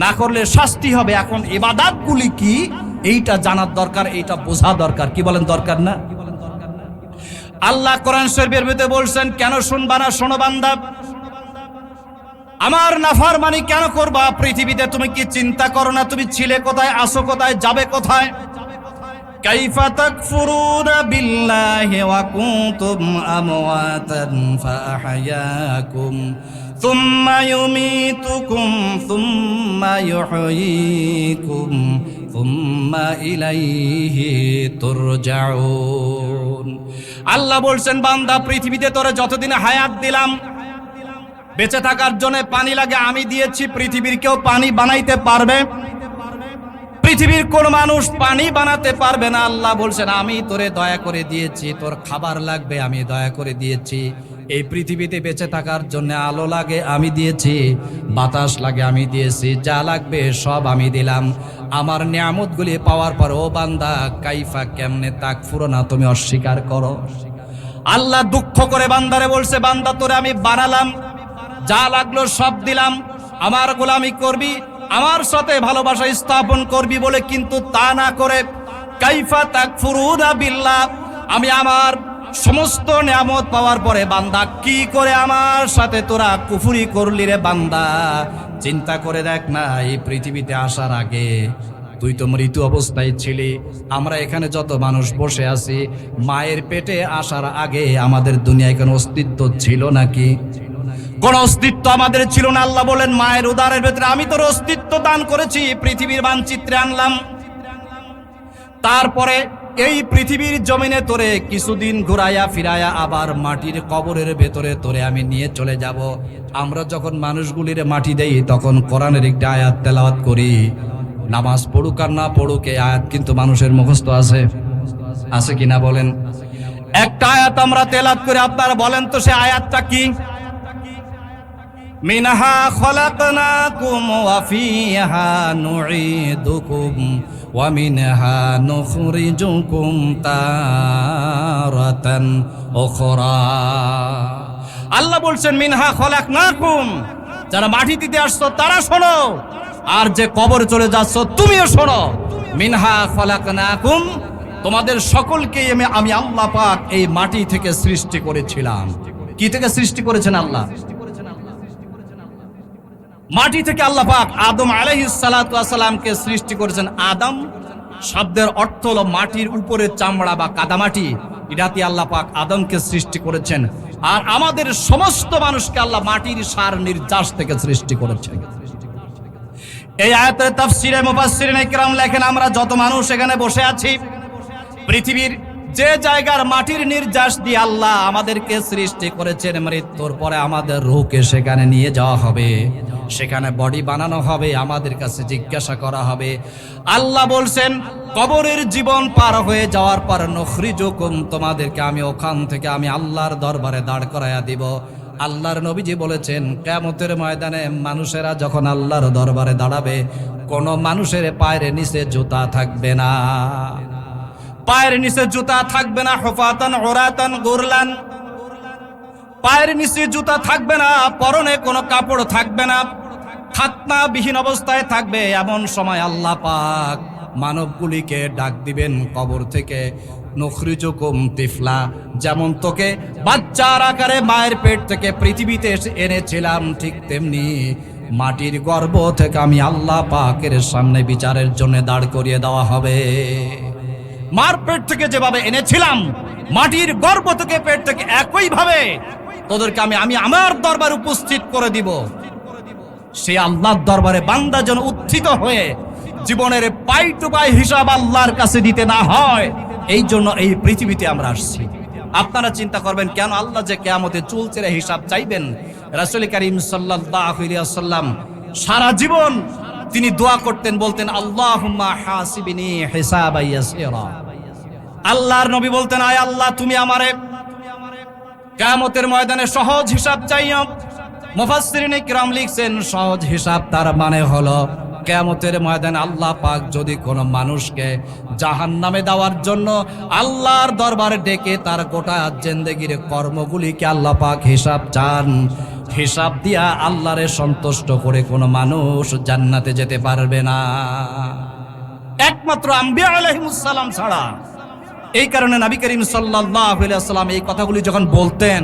না করলে শাস্তি হবে। এখন ইবাদতগুলি কি এইটা জানার দরকার, এইটা বোঝা দরকার। কি বলেন, দরকার না? আল্লাহ কোরআন শরীফের ভিতরে বলছেন, কেন শুনবা না? শোনো বান্দা, আমার নাফরমানি কেন করবা? পৃথিবীতে তুমি কি চিন্তা করো না তুমি ছিলে কোথায়, আসো কোথায়, যাবে কোথায়? কাইফা তাকফুরুনা বিল্লাহি ওয়া কুনতুম আমওয়াতান ফাআহয়াকুম সুম্মা ইউমীতুকুম সুম্মা ইউহয়ীকুম সুম্মা ইলাইহি তুরজাউন। আল্লাহ বলছেন, বান্দা পৃথিবীতে তোরে যতদিন হায়াত দিলাম, বেঁচে থাকার জন্য পানি লাগে, আমি দিয়েছি। পৃথিবীর কেউ পানি বানাইতে পারবে? পৃথিবীর কোন মানুষ পানি বানাতে পারবে না। আল্লাহ বলছেন, আমি তোরে দয়া করে দিয়েছি। তোর খাবার লাগবে, আমি দয়া করে দিয়েছি। এই পৃথিবীতে বেঁচে থাকার জন্য আলো লাগে, আমি দিয়েছি। বাতাস লাগে, আমি দিয়েছি। যা লাগবে সব আমি দিলাম। আমার নিয়ামতগুলি পাওয়ার পর ও বান্দা, কাইফা কেমনে তাকফুরুনা, তুমি অস্বীকার করো। আল্লাহ দুঃখ করে বান্দারে বলছে, বান্দা তোরে আমি বানালাম, যা লাগলো সব দিলাম, আমার গোলামি করবি, আমার সাথে ভালোবাসা স্থাপন করবি বলে, কিন্তু তা না করে কাইফা তাকফুরুনা বিল্লাহ, আমি আমার সমস্ত নিয়ামত পাওয়ার পরে বান্দা কি করে আমার সাথে তোরা কুফরি করলি রে বান্দা? চিন্তা করে দেখ না, এই পৃথিবীতে আসার আগে তুই তো মৃত্যু অবস্থায় ছিলি। আমরা এখানে যত মানুষ বসে আছি, মায়ের পেটে আসার আগে আমাদের দুনিয়ায় কোনো অস্তিত্ব ছিল নাকি? কোন অস্তিত্ব আমাদের ছিল না। আল্লাহ বলেন, মায়ের উদরের ভেতরে আমি তোর অস্তিত্ব দান করেছি, পৃথিবীর মানচিত্রে আনলাম। তারপরে এই পৃথিবীর জমিনে তোরে কিছুদিন ঘুরাইয়া ফিরাইয়া আবার মাটির কবরের ভেতরে তোরে আমি নিয়ে চলে যাব। আমরা যখন মানুষগুলির মাটি দেই, তখন কোরআনের একটা আয়াত তেলাওয়াত করি। নামাজ পড়ুক আর না পড়ুক, এই আয়াত কিন্তু মানুষের মুখস্থ আছে, আছে কিনা বলেন? একটা আয়াত আমরা তেলাওয়াত করে, আপনারা বলেন তো সে আয়াতটা কি? মিনহা খলাকনাকুম ওয়া ফিহা নুঈদুকুম ওয়া মিনহা নুখরিজুকুম তারাতান উখরা। আল্লাহ বলছেন, মিনহা খলাকনাকুম, যারা মাটি দিতে আসছো তারা শোনো, আর যে কবরে চলে যাচ্ছ তুমিও শোনো। মিনহা খলাকনাকুম, তোমাদের সকলকে আমি আল্লাহ পাক এই মাটি থেকে সৃষ্টি করেছিলাম। কি থেকে সৃষ্টি করেছেন আল্লাহ? মাটি থেকে আল্লাহ পাক আদম আলাইহিস সালাতু ওয়াস সালামকে সৃষ্টি করেছেন। আদম শব্দের অর্থ হলো মাটির উপরে চামড়া বা কাদামাটি, এটাতে আল্লাহ পাক আদমকে সৃষ্টি করেছেন। আর আমাদের সমস্ত মানুষকে আল্লাহ মাটির সার নির্যাস থেকে সৃষ্টি করেছেন। এই আয়াতের তাফসীরে মুফাসসিরিনে কিরাম লেখেন, আমরা যত মানুষ এখানে বসে আছি, পৃথিবীর যে জায়গার মাটির নির্যাস দিয়ে আল্লাহ আমাদেরকে সৃষ্টি করেছেন, মৃত্যুর পরে আমাদের রূহকে সেখানে নিয়ে যাওয়া হবে, সেখানে বডি বানানো হবে, আমাদের কাছে জিজ্ঞাসা করা হবে। আল্লাহ বলছেন, কবরের জীবন পার হয়ে যাওয়ার পর নুখরিজুকুম, তোমাদেরকে আমি ওখান থেকে আমি আল্লাহর দরবারে দাঁড় করাইয়া দিব। আল্লাহর নবীজি বলেছেন, কিয়ামতের ময়দানে মানুষেরা যখন আল্লাহর দরবারে দাঁড়াবে, কোনো মানুষের পায়ের নিচে জুতা থাকবে না, পায়ের নিচে জুতা থাকবে না। হুফাতান উরাতান গুরলান, পায়ের নিচে জুতা থাকবে না, পরনে কোনো কাপড় থাকবে না, খাতনা বিহীন অবস্থায় থাকবে। এমন সময় আল্লাহ পাক মানবগুলিকে ডাক দিবেন কবর থেকে, নুখরিজুকুম তিফলা, যেমন তোকে বাচ্চার আকারে মায়ের পেট থেকে পৃথিবীতে এনেছিলাম, ঠিক তেমনি মাটির গর্ভ থেকে আমি আল্লাহ পাকের সামনে বিচারের জন্য দাঁড় করিয়ে দেওয়া হবে। মার পেট থেকে যেভাবে এনেছিলাম, মাটির গর্ভ থেকে পেট থেকে একইভাবে তোদেরকে আমি আমার দরবারে উপস্থিত করে দিব। সে আল্লাহর দরবারে বান্দা যেন উত্থিত হয়ে জীবনের পাই টু পাই হিসাব আল্লাহর কাছে দিতে না হয়, এই জন্য এই পৃথিবীতে আমরা আসছি। আপনারা চিন্তা করবেন কেন আল্লাহ যে কিয়ামতে চুল চেরে হিসাব চাইবেন। রাসূল করিম সাল্লাল্লাহু আলাইহি ওয়াসাল্লাম সারা জীবন তিনি দোয়া করতেন, বলতেন আল্লাহুম্মা হাসিবনি হিসাবান ইয়াসীরা। আল্লাহর নবী বলতেন, আয় আল্লাহ তুমি আমারে কিয়ামতের ময়দানে সহজ হিসাব চাইও। মুফাসসিরিনে কিরাম লিখছেন সহজ হিসাব তার মানে হলো কিয়ামতের ময়দানে আল্লাহ পাক যদি কোনো মানুষকে জাহান্নামে দেওয়ার জন্য আল্লাহর দরবারে ডেকে তার গোটা জিন্দেগির কর্মগুলিকে আল্লাহ পাক হিসাব চান, হিসাব দিয়া আল্লাহরে সন্তুষ্ট করে কোনো মানুষ জান্নাতে যেতে পারবে না, একমাত্র আম্বিয়া আলাইহিমুস সালাম ছাড়া। এই কারণে নবী করিম সাল্লাল্লাহু আলাইহি ওয়াসাল্লাম এই কথাগুলি যখন বলতেন,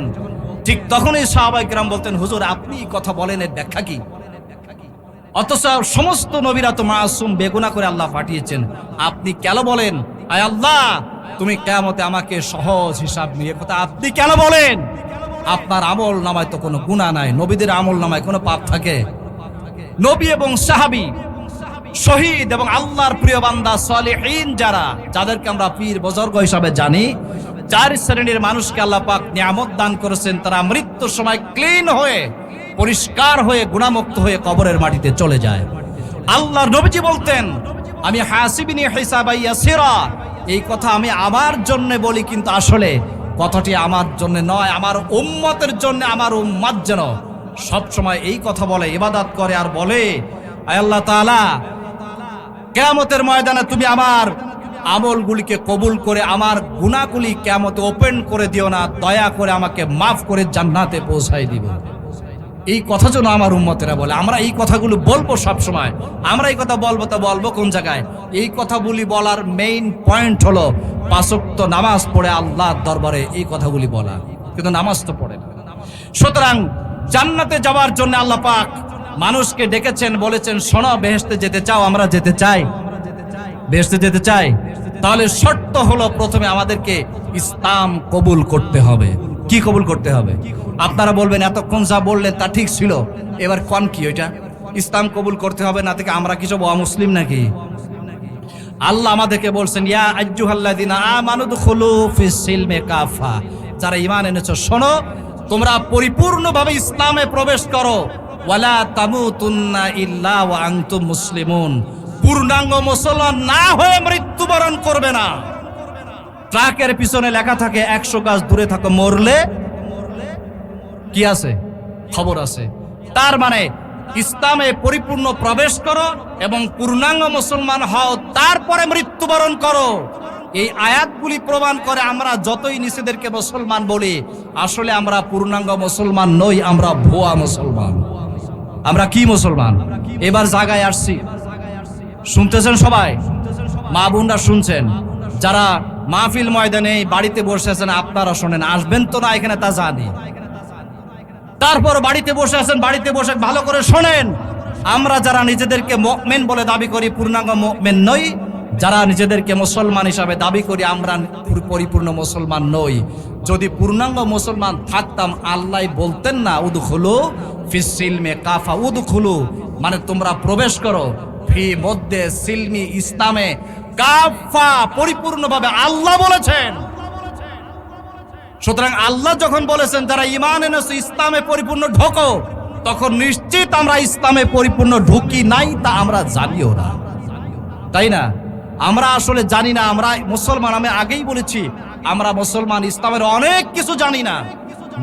ঠিক তখনই সাহাবায়ে কেরাম বলতেন, হুজুর আপনি এই কথা বলেন, এর ব্যাখ্যা কি? অথচ সমস্ত নবীরা তো মাসুম, বেগুনাহ করে আল্লাহ পাঠিয়েছেন, আপনি কেন বলেন আয় আল্লাহ তুমি কিয়ামতে আমাকে সহজ হিসাব নিয়ে কথা আপনি কেন বলেন? আপনার আমল নামায় তো কোনো গুনাহ নাই, নবীদের আমল নামায় কোনো পাপ থাকে? নবী এবং সাহাবী, শহীদ এবং আল্লাহর প্রিয় বান্দা সালেহীন যারা, যাদেরকে আমরা পীর বুজুর্গ হিসাবে জানি, চার শ্রেণীর মানুষকে আল্লাহ পাক নিয়ামত দান করেছেন, তারা মৃত্যুর সময় ক্লিন হয়ে, পরিষ্কার হয়ে, গুনাহমুক্ত হয়ে কবরের মাটিতে চলে যায়। আল্লাহর নবীজি বলতেন, আমি হাসিবিনি হিসাবান ইয়াসীরা, এই কথা আমি আমার জন্য বলি, কিন্তু আসলে কথাটি আমার জন্য নয়, আমার উম্মতের জন্য। আমার উম্মত যেন সব সময় এই কথা বলে, ইবাদত করে আর বলে, আয় আল্লাহ তাআলা কিয়ামতের ময়দানে তুমি আমার আমলগুলিকে কবুল করে আমার গুনাহগুলি কিয়ামতে ওপেন করে দিও না, দয়া করে আমাকে মাফ করে জান্নাতে পৌঁছাই দিও। এই কথা যেন আমার উম্মতেরা বলে। আমরা এই কথাগুলো বলবো সব সময়। আমরা এই কথা বলবো, তা বলবো কোন জায়গায়? এই কথাগুলি বলার মেইন পয়েন্ট হলো 5 ওয়াক্ত নামাজ পড়ে আল্লাহর দরবারে এই কথাগুলি বলা, কিন্তু নামাজ তো পড়ে না। সুতরাং জান্নাতে যাওয়ার জন্য আল্লাহ পাক মানুষকে ডেকেছেন, বলেছেন শোনো বেহেশতে যেতে চাও? আমরা যেতে চাই, বেহেশতে যেতে চাই। তাহলে শর্ত হলো প্রথমে আমাদেরকে ইসলাম কবুল করতে হবে। কি কবুল করতে হবে? আপনারা বলবেন এতক্ষণ যা বললেন তা ঠিক ছিল, এবার কোন কি ওইটা? ইসলাম কবুল করতে হবে না থেকে আমরা কি সব অমুসলিম নাকি? আল্লাহ আমাদেরকে বলছেন, ইয়া আইয়ুহাল্লাযিনা আমানু দুখুলু ফিস সিলমি কাফা, যারা ঈমান এনেছো শোনো তোমরা পরিপূর্ণভাবে ইসলামে প্রবেশ করো। ওয়ালা তামুতুন্না ইল্লা ওয়া আনতুম মুসলিমুন, পূর্ণাঙ্গ মুসলমান না হয়ে মৃত্যুবরণ করবে না। ট্রাকের পিছনে লেখা থাকে 100 গাছ দূরে থাকো, মরলে কি আছে? খবর আছে। তার মানে ইসলামে পরিপূর্ণ প্রবেশ করো এবং পূর্ণাঙ্গ মুসলমান হও, তারপরে মৃত্যুবরণ করো। এই আয়াতগুলি প্রমাণ করে আমরা যতই নিজেদেরকে মুসলমান বলি, আসলে আমরা পূর্ণাঙ্গ মুসলমান নই, আমরা ভুয়া মুসলমান। আমরা কি মুসলমান? এবার জায়গায় আসছি, শুনতেছেন সবাই? মা বোনরা শুনছেন, যারা মাহফিল ময়দানে বাড়িতে বসে আছেন আপনারা শোনেন, আসবেন তো না এখানে তা জানি, তারপর বাড়িতে বসে আছেন, বাড়িতে বসে ভালো করে শোনেন। আমরা যারা নিজেদেরকে মুমিন বলে দাবি করি, পূর্ণাঙ্গ মুমিন নই। যারা নিজেদেরকে মুসলমান হিসাবে দাবি করি, আমরা পরিপূর্ণ মুসলমান নই। যদি পূর্ণাঙ্গ মুসলমান থাকতাম, আল্লাহ বলতেন না উদখুলু ফিস সিলমি কাফা, উদখুলু মানে তোমরা প্রবেশ করো, ফি মধ্যে সিলমি ইসলামে কাফা পরিপূর্ণভাবে, আল্লাহ বলেছেন। সুতরাং আল্লাহ যখন বলেছেন যারা ঈমান এনেছে ইসলামে পরিপূর্ণ ঢোকো, তখন নিশ্চিত আমরা ইসলামে পরিপূর্ণ ঢুকি নাই, তা আমরা জানিও না, তাই না? আমরা আসলে জানি না আমরা মুসলমান। আমি আগেই বলেছি আমরা মুসলমান, ইসলামের অনেক কিছু জানি না।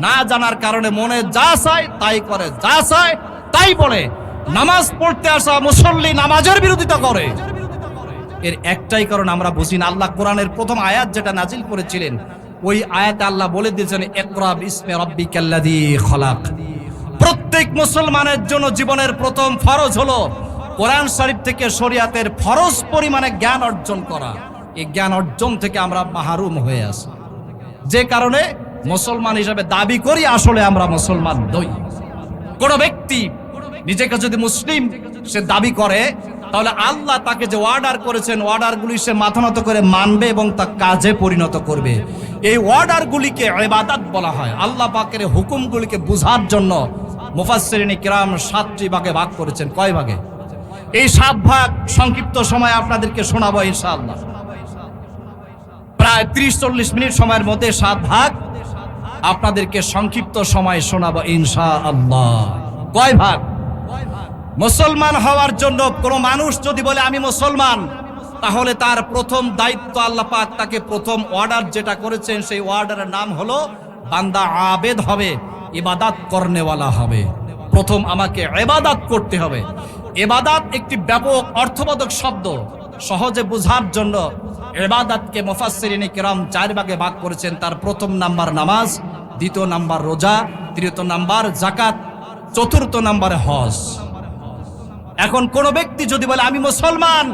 না জানার কারণে মনে যা চায় তাই করে, যা চায় তাই বলে। নামাজ পড়তে আসা মুসল্লি নামাজের বিরোধিতা করে। এর একটাই কারণ আমরা বুঝি না। আল্লাহ কোরআনের প্রথম আয়াত যেটা নাজিল করেছিলেন, ওই আয়াতে আল্লাহ বলে দিয়েছেন ইকরা বিসমি রাব্বিকাল্লাযী খলাক। প্রত্যেক মুসলমানের জন্য জীবনের প্রথম ফরজ হলো কোরআন শরীফ থেকে শরিয়াতের ফরজ পরিমাণে জ্ঞান অর্জন করা। এই জ্ঞান অর্জন থেকে আমরা মাহরুম হয়ে আছি, যে কারণে মুসলমান হিসেবে দাবি করি, আসলে আমরা মুসলমান নই। কোন ব্যক্তি নিজেকে যদি মুসলিম সে দাবি করে, তাহলে আল্লাহ তাকে যে অর্ডার করেছেন, অর্ডারগুলি সে মাথা নত করে মানবে এবং তা কাজে পরিণত করবে। এই অর্ডারগুলিকে ইবাদত বলা হয়। আল্লাহ পাকের হুকুমগুলিকে বোঝার জন্য মুফাসসিরিনে কিরাম 7টি ভাগে ভাগ করেছেন। কয় ভাগে? এই 7 ভাগ সংক্ষিপ্ত সময় আপনাদেরকে শোনাবো ইনশাআল্লাহ। প্রায় 30-40 মিনিট সময়ের মধ্যে 7 ভাগ আপনাদেরকে সংক্ষিপ্ত সময় শোনাবো ইনশাআল্লাহ। কয় ভাগ? মুসলমান হওয়ার জন্য কোনো মানুষ যদি বলে আমি মুসলমান, তাহলে তার প্রথম দায়িত্ব আল্লাহ পাক তাকে প্রথম অর্ডার যেটা করেছেন সেই অর্ডারের নাম হলো বান্দা আবেদ হবে, ইবাদত করনেওয়ালা হবে। প্রথম আমাকে ইবাদত করতে হবে। ইবাদত একটি ব্যাপক অর্থবোধক শব্দ, সহজে বোঝার জন্য ইবাদতকে মুফাসসিরিনে কিরাম 4 ভাগে ভাগ করেছেন। তার প্রথম নাম্বার নামাজ, দ্বিতীয় নাম্বার রোজা, তৃতীয় নাম্বার যাকাত, চতুর্থ নাম্বারে হজ। এখন কোন ব্যক্তি যদি বলে আমি মুসলমান,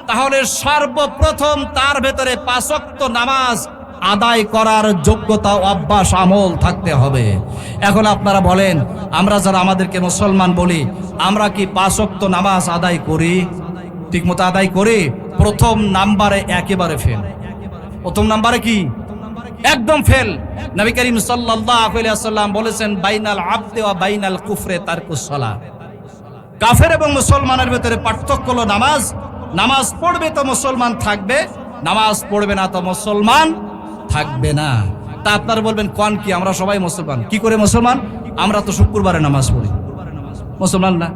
তাহলে সর্বপ্রথম তার ভেতরে 5 ওয়াক্ত নামাজ আদায় করার যোগ্যতা, অভ্যাস, আমল থাকতে হবে। এখন আপনারা বলেন, আমরা যারা আমাদেরকে মুসলমান বলি, আমরা কি 5 ওয়াক্ত নামাজ আদায় করি? ঠিকমতো আদায় করি? প্রথম নাম্বারে একেবারে ফেল। প্রথম নাম্বারে কি? একদম ফেল। নবী করিম সাল্লাল্লাহু আলাইহি ওয়াসাল্লাম বলেছেন, বাইনাল আবদি ওয়া বাইনাল কুফরে তারকুস সালাত। কাফের এবং মুসলমানের ভিতরে পার্থক্য হলো নামাজ। নামাজ পড়বে তো মুসলমান থাকবে, নামাজ পড়বে না তো মুসলমান থাকবে না। তা আপনারা বলবেন কোন কি? আমরা সবাই মুসলমান। কি করে মুসলমান? আমরা তো শুক্রবারে নামাজ পড়ি, মুসলমান না।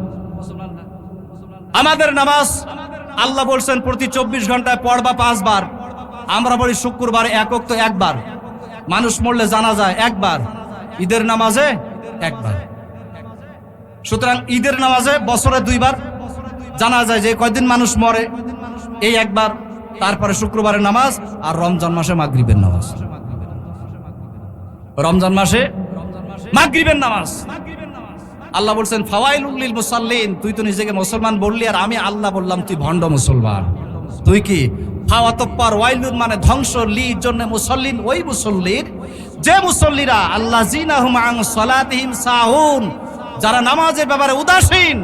আমাদের নামাজ আল্লাহ বলছেন প্রতি 24 ঘন্টায় পড়বা 5 বার। আমরা পড়ি শুক্রবারে এক ওয়াক্ত 1 বার, মানুষ মরলে জানাজায় 1 বার, ঈদের নামাজে 1 বার। সুতরাং ঈদের নামাজে বছরে 2 বার, জানা যায় যে কয়দিন মানুষ মরে এই 1 বার, তারপরে শুক্রবারের নামাজ, আর রমজান মাসে মাগরিবের নামাজ। রমজান মাসে মাগরিবের নামাজ। আল্লাহ বলছেন ফাওয়াইলুল লিল মুসাল্লিন। তুই তো নিজেকে মুসলমান বললি, আর আমি আল্লাহ বললাম তুই ভণ্ড মুসলমান। তুই কি? ফাওয়াতপ্পার ওয়াইলুন মানে ধ্বংস, লি জন্য মুসল্লিন ওই মুসল্লির যে মুসল্লিরা আল্লাযিনা হুম আন সালাতিহিম সাহুন, যারা নামাজের ব্যাপারে উদাসীন।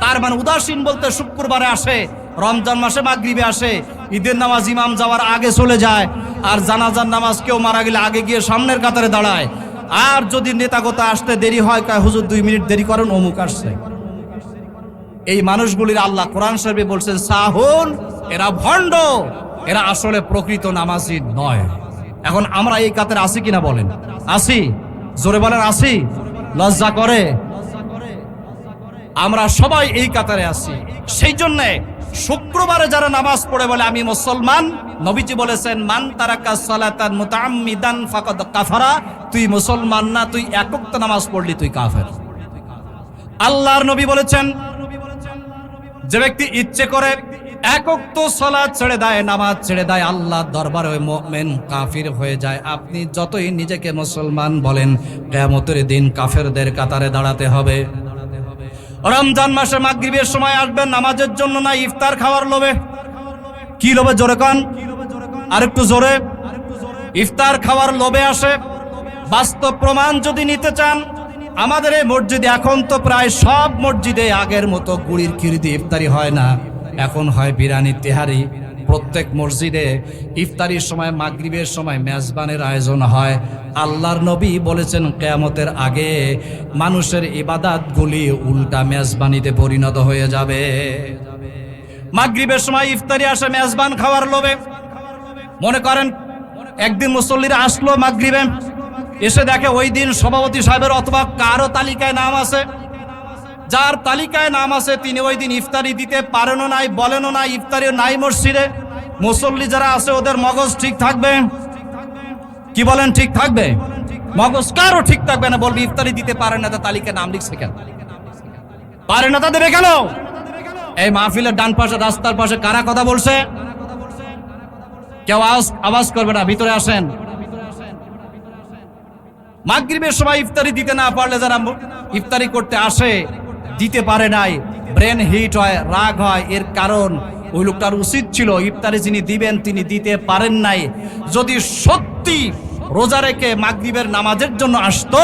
তার মানে উদাসীন বলতে শুক্রবারে আসে, রমজান মাসে মাগরিবে আসে, ঈদের নামাজ ইমাম যাওয়ার আগে চলে যায়, আর জানাজার নামাজ কেউ মারা গেলে আগে গিয়ে সামনের কাতারে দাঁড়ায়। আর যদি নেতাগোতা আসতে দেরি হয়, কয় হুজুর 2 মিনিট দেরি করেন, অমুক আসছে। এই মানুষগুলির আল্লাহ কোরআন শরীফে বলছেন সাহুন, এরা ভণ্ড, এরা আসলে প্রকৃত নামাজি নয়। এখন আমরা এই কাতারে আসি কিনা বলেন? আসি? জোরে বলেন আসি? লজ্জা করে? আমরা সবাই এই কাতারে আছি। সেই জন্যে শুক্রবারে যারা নামাজ পড়ে বলে আমি মুসলমান, নবীজি বলেছেন মান তারাকা সালাতান মুতাআম্মিদান ফাকাদ কাফারা। তুই মুসলমান না, তুই এক ওয়াক্ত নামাজ পড়লি তুই কাফের। আল্লাহর নবী বলেছেন, যে ব্যক্তি ইচ্ছে করে এক ওয়াক্ত সালাত ছেড়ে দেয়, নামাজ ছেড়ে দেয়, আল্লাহর দরবারে ওই মুমিন কাফির হয়ে যায়। আপনি যতই নিজেকে মুসলমান বলেন, কিয়ামতের দিন কাফেরদের কাতারে দাঁড়াতে হবে। রমজান মাসে মাগরিবের সময় আসবেন নামাজের জন্য না, ইফতার খাওয়ার লোভে। কি লোভে? জোরে কান, আরেকটু জোরে। ইফতার খাওয়ার লোভে আসে। বাস্তব প্রমাণ যদি নিতে চান, আমাদের এই মসজিদে এখন তো প্রায় সব মসজিদে আগের মতো গুড়ির খির দিয়ে ইফতারি হয় না, এখন হয় বিরিয়ানি, তেহারি। প্রত্যেক মসজিদে ইফতারির সময়, মাগরিবের সময় মেজবানের আয়োজন হয়। আল্লাহর নবী বলেছেন কিয়ামতের আগে মানুষের ইবাদতগুলি উল্টা মেজবানিতে পরিণত হয়ে যাবে। মাগরিবের সময় ইফতারি আসে মেজবান খাওয়ার লোভে। মনে করেন একদিন মুসল্লিরা আসলো মাগরিবে, এসে দেখে ওই দিন সভাপতি সাহেবের অথবা কারো তালিকায় নাম আছে। যার তালিকায় নাম আছে তিনি ওই দিন ইফতারি দিতে পারেনও নাই, বলেনও নাই, ইফতারিও নাই মসজিদে। মুসল্লি যারা আছে ওদের মগজ ঠিক থাকবে? কি বলেন, ঠিক থাকবে? মগজ কারো ঠিক থাকবে না। বলবি ইফতারি দিতে পারে না, তার তালিকায় নাম লিখছে কেন? পারে না তা দেবে কেন? এই মাহফিলের ডান পাশে, রাস্তার পাশে কারা কথা বলছে? কেউ আওয়াজ করবে না, ভিতরে আসেন। মাগরিবের সময় ইফতারি দিতে না পারলে যারা ইফতারি করতে আসে, দিতে পারে নাই, ব্রেন হিট হয়, রাগ হয়। এর কারণ ওই লোকটার উচিত ছিল ইফতারি যিনি দিবেন তিনি দিতে পারেন নাই। যদি সত্যি রোজা রেখে মাগরিবের নামাজের জন্য আসতো,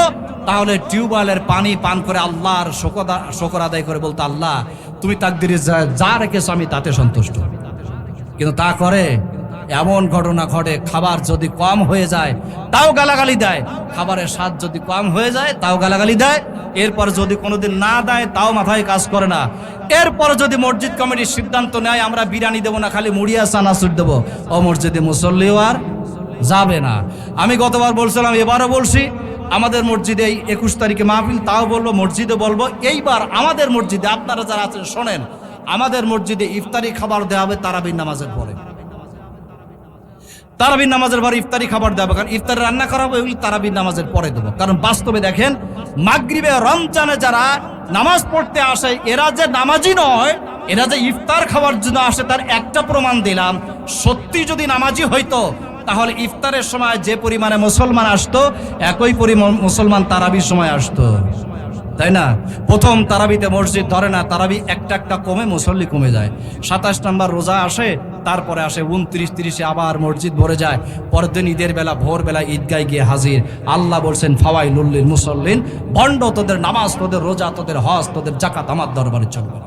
তাহলে টিউবওয়েলের পানি পান করে আল্লাহর শুকর আদায় করে বলতো, আল্লাহ তুমি তাকদিরে যা রেখেছো আমি তাতে সন্তুষ্ট। কিন্তু তা করে এমন ঘটনা ঘটে, খাবার যদি কম হয়ে যায় তাও গালাগালি দেয়, খাবারের স্বাদ যদি কম হয়ে যায় তাও গালাগালি দেয়। এরপর যদি কোনোদিন না দেয় তাও মাথায় কাজ করে না। এরপর যদি মসজিদ কমিটির সিদ্ধান্ত নেয় আমরা বিরিয়ানি দেবো না, খালি মুড়িয়া চানাচুর দেবো, ও মসজিদে মুসল্লিও আর যাবে না। আমি গতবার বলছিলাম, এবারও বলছি, আমাদের মসজিদে এই 21 তারিখে মাহফিল, তাও বলবো, মসজিদে বলবো। এইবার আমাদের মসজিদে আপনারা যারা আছেন শোনেন, আমাদের মসজিদে ইফতারি খাবার দেওয়া হবে তারাবির নামাজের পরে। তারাবির নামাজের পরে ইফতারি খাবার দেওয়া হবে, কারণ ইফতারি রান্না করা হবে ওই তারাবির নামাজের পরে দেবো। কারণ বাস্তবে দেখেন, মাগরিবে রমজানে যারা নামাজ পড়তে আসে এরা যে নামাজি নয়, এরা যে ইফতার খাওয়ার জন্য আসে, তার একটা প্রমাণ দিলাম। সত্যি যদি নামাজি হইতো তাহলে ইফতারের সময় যে পরিমাণে মুসলমান আসতো, একই পরিমাণ মুসলমান তারাবির সময় আসতো, তাই না? প্রথম তারাবিতে মসজিদ ধরে না, তারাবি একটা একটা কমে, মুসল্লি কমে যায়। 27 নম্বর রোজা আসে, তারপরে আসে 29, 30-এ আবার মসজিদ ভরে যায়। পরের দিন ঈদের বেলা ভোরবেলা ঈদগায় গিয়ে হাজির। আল্লাহ বলছেন ফাওয়াইলুল লিল মুসাল্লিন, ভণ্ড তোদের নামাজ, তোদের রোজা, তোদের হজ, তোদের জাকাত আমার দরবারে চলবে।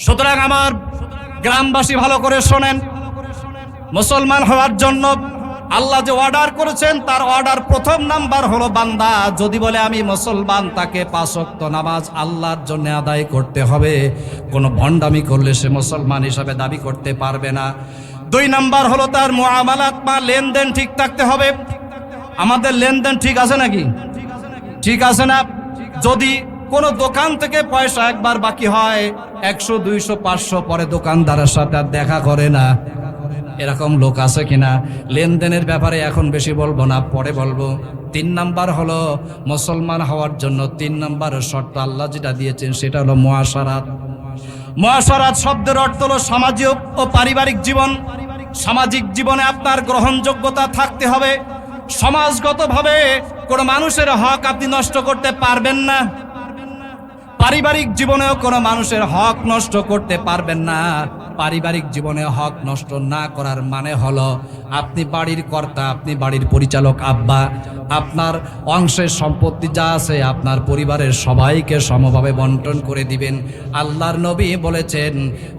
সুতরাং আমার গ্রামবাসী ভালো করে শোনেন, মুসলমান হওয়ার জন্য আল্লাহ যে অর্ডার করেছেন, তার অর্ডার প্রথম নাম্বার হলো, বান্দা যদি বলে আমি মুসলমান, তাকে 5 ওয়াক্ত নামাজ আল্লাহর জন্য আদায় করতে হবে। কোনো ভণ্ডামি করলে সে মুসলমান হিসাবে দাবি করতে পারবে না। 2 নাম্বার হলো তার মুআমালাত বা লেনদেন ঠিক থাকতে হবে। আমাদের লেনদেন ঠিক আছে নাকি? ঠিক আছে না? যদি কোনো দোকান থেকে পয়সা একবার বাকি হয়, 100, 200, 500, পরে দোকানদারের সাথে আর দেখা করে না, এরকম লোক আছে কিনা? লেনদেনের ব্যাপারে এখন বেশি বলবো না, পরে বলবো। 3 নাম্বার হলো মুসলমান হওয়ার জন্য 3 নাম্বার শর্ত আল্লাহ যেটা দিয়েছেন সেটা হলো মুআশারাত। মুআশারাত শব্দের অর্থ হলো সামাজিক ও পারিবারিক জীবন। সামাজিক জীবনে আপনার গ্রহণযোগ্যতা থাকতে হবে। সমাজগতভাবে কোনো মানুষের হক আপনি নষ্ট করতে পারবেন না। পারিবারিক জীবনেও কোনো মানুষের হক নষ্ট করতে পারবেন না। পারিবারিক জীবনে হক নষ্ট না করার মানে হলো, আপনি বাড়ির কর্তা, আপনি বাড়ির পরিচালক, আব্বা, আপনার অংশের সম্পত্তি যা আছে আপনার পরিবারের সবাইকে সমভাবে বন্টন করে দিবেন। আল্লাহর নবী বলেছেন,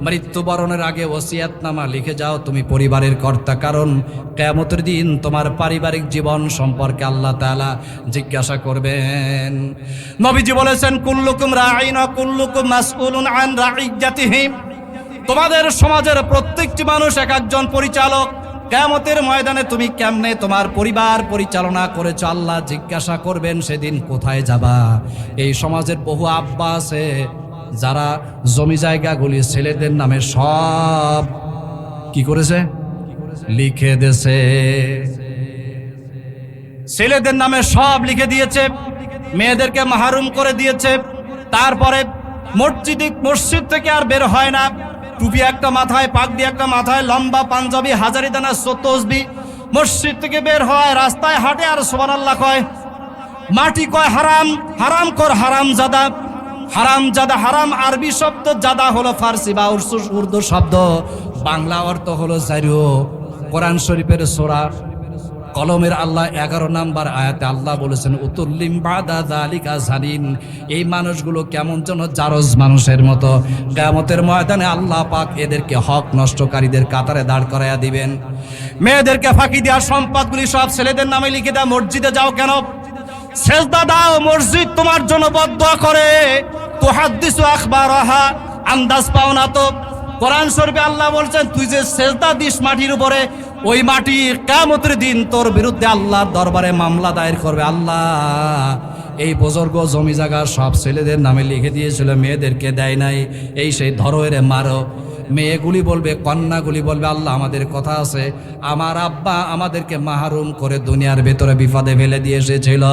মৃত্যুবরণের আগে ওসিয়াতনামা লিখে যাও, তুমি পরিবারের কর্তা, কারণ কিয়ামতের দিন তোমার পারিবারিক জীবন সম্পর্কে আল্লাহ তাআলা জিজ্ঞাসা করবেন। নবীজি বলেছেন, কুল্লুকুম রাঈন ওয়া কুল্লুকুম মাসউলুন আন রাঈয়াতিহি, তোমাদের সমাজের প্রত্যেকটি মানুষ এক একজন পরিচালক। কিয়ামতের ময়দানে তুমি কেমনে তোমার পরিবার পরিচালনা করেছ আল্লাহ জিজ্ঞাসা করবেন। সেদিন কোথায় যাবা? এই সমাজের বহু আব্বা আছে যারা জমি জায়গাগুলি ছেলেদের নামে সব কি করেছে? লিখে দিয়েছে। ছেলেদের নামে সব লিখে দিয়েছে, মেয়েদেরকে মাহরুম করে দিয়েছে। তারপরে মসজিদ থেকে আর বের হয় না। টুপি একটা মাথায়, পাগড়ি একটা মাথায়, লম্বা পাঞ্জাবি, হাজারি দানা তসবিহ, মসজিদ থেকে বের হয়, রাস্তায় হাঁটে আর সুবহানাল্লাহ কয়। মাটি কয় হারাম, হারাম কর, হারাম জাদা। হারাম জাদা, হারাম আরবি শব্দ, জাদা হলো ফার্সি বা উর্দু শব্দ, বাংলা অর্থ হলো জারিও। কোরআন শরীফের সূরা কলমের আল্লাহ 11 নাম্বার আয়াতে আল্লাহ বলেছেন, উতুল্লিম বাদা যালিকা জানিন, এই মানুষগুলো কেমন যেন জারজ মানুষের মতো। কিয়ামতের ময়দানে আল্লাহ পাক এদেরকে হক নষ্টকারীদের কাতারে দাঁড় করাইয়া দিবেন। মেয়েদেরকে ফাঁকি দেওয়ার সম্পদগুলি সব ছেলেদের নামে লিখে দেয়। মসজিদে যাও কেন? সেজদা দাও, মসজিদ তোমার জন্য বদদুয়া করে। তুহাদ্দিসু আখবারাহা, আন্দাজ পাও না তো? কোরআন শরীফে আল্লাহ বলছেন, তুই যে সেজদা দিস মাটির উপরে, ওই মাটি কিয়ামতের দিন তোর বিরুদ্ধে আল্লাহর দরবারে মামলা দায়ের করবে। আল্লাহ এই বুজুর্গ জমি জায়গা সব ছেলেদের নামে লিখে দিয়েছিল, মেয়েদেরকে দেয় নাই। এই সেই ধরো এরে মারো। মেয়েগুলি বলবে, কন্যাগুলি বলবে, আল্লাহ আমাদের কথা আছে, আমার আব্বা আমাদেরকে মাহরুম করে দুনিয়ার ভেতরে বিপদে ফেলে দিয়ে এসেছিল।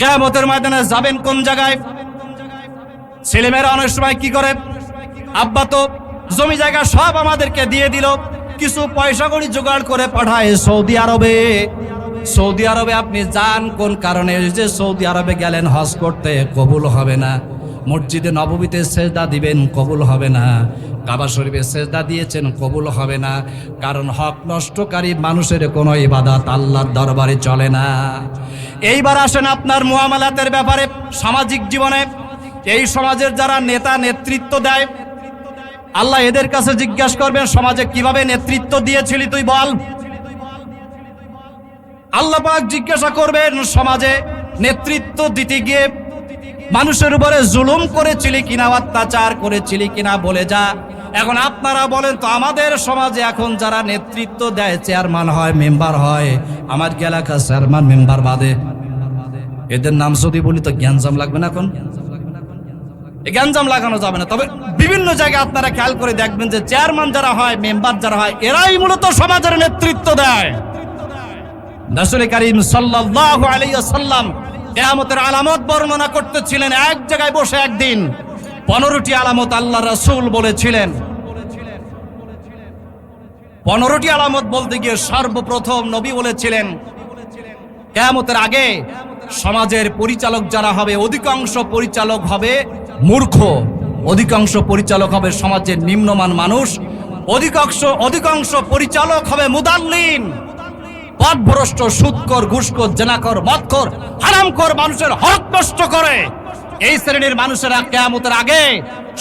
কিয়ামতের ময়দানে যাবেন কোন জায়গায়? ছেলেমেয়েরা অনেক সময় কি করে, আব্বা তো জমি জায়গা সব আমাদেরকে দিয়ে দিল, কিছু পয়সা কড়ি জোগাড় করে পাঠায় সৌদি আরবে। সৌদি আরবে আপনি যান কোন কারণে? যে সৌদি আরবে গেলেন হজ করতে, কবুল হবে না। মসজিদে নববীতে সেজদা দিবেন, কবুল হবে না। কাবা শরীফে সেজদা দিয়েছেন, কবুল হবে না। কারণ হক নষ্টকারী মানুষের কোনো ইবাদত আল্লাহর দরবারে চলে না। এইবার আসেন আপনার মুআমালাতের ব্যাপারে, সামাজিক জীবনে। এই সমাজের যারা নেতা নেতৃত্ব দেয়, আল্লাহ এদের কাছে জিজ্ঞাসা করবেন, সমাজে কিভাবে নেতৃত্ব দিয়েছিলি তুই বল। আল্লাহ পাক জিজ্ঞাসা করবেন, সমাজে নেতৃত্ব দিতে গিয়ে মানুষের উপরে জুলুম করেছিলি কিনা, অত্যাচার করেছিলি কিনা বলে যা। এখন আপনারা বলেন তো, আমাদের সমাজে এখন যারা নেতৃত্ব দেয়, চেয়ারম্যান হয়, মেম্বার হয়, আমার এলাকা চেয়ারম্যান মেম্বার বাদে, এদের নাম যদি বলি তো জ্ঞানজাম লাগবে না? এখন জ্ঞানজাম লাগানো যাবে না। তবে বিভিন্ন জায়গায় আপনারা খেয়াল করে দেখবেন যে চেয়ারম্যান যারা হয়, মেম্বার যারা হয়, এরাই মূলত সমাজের নেতৃত্ব দেয়। রাসূল করিম সাল্লাল্লাহু আলাইহি ওয়াসাল্লাম কিয়ামতের আলামত বর্ণনা করতেছিলেন। এক জায়গায় বসে একদিন 15টি আলামত আল্লাহ রাসূল বলেছিলেন। 15টি আলামত বলতে গিয়ে সর্বপ্রথম নবী বলেছিলেন, কিয়ামতের আগে সমাজের পরিচালক যারা হবে, অধিকাংশ পরিচালক হবে মূর্খ, অধিকাংশ পরিচালক হবে সমাজের নিম্নমান মানুষ, অধিকাংশ পরিচালক হবে মুদাল্লিন, পথভ্রষ্ট, সুদখোর, ঘুষখোর, জেনাখোর, মদখোর, হারামখোর, মানুষের হক নষ্ট করে। এই শ্রেণীর মানুষেরা কিয়ামতের আগে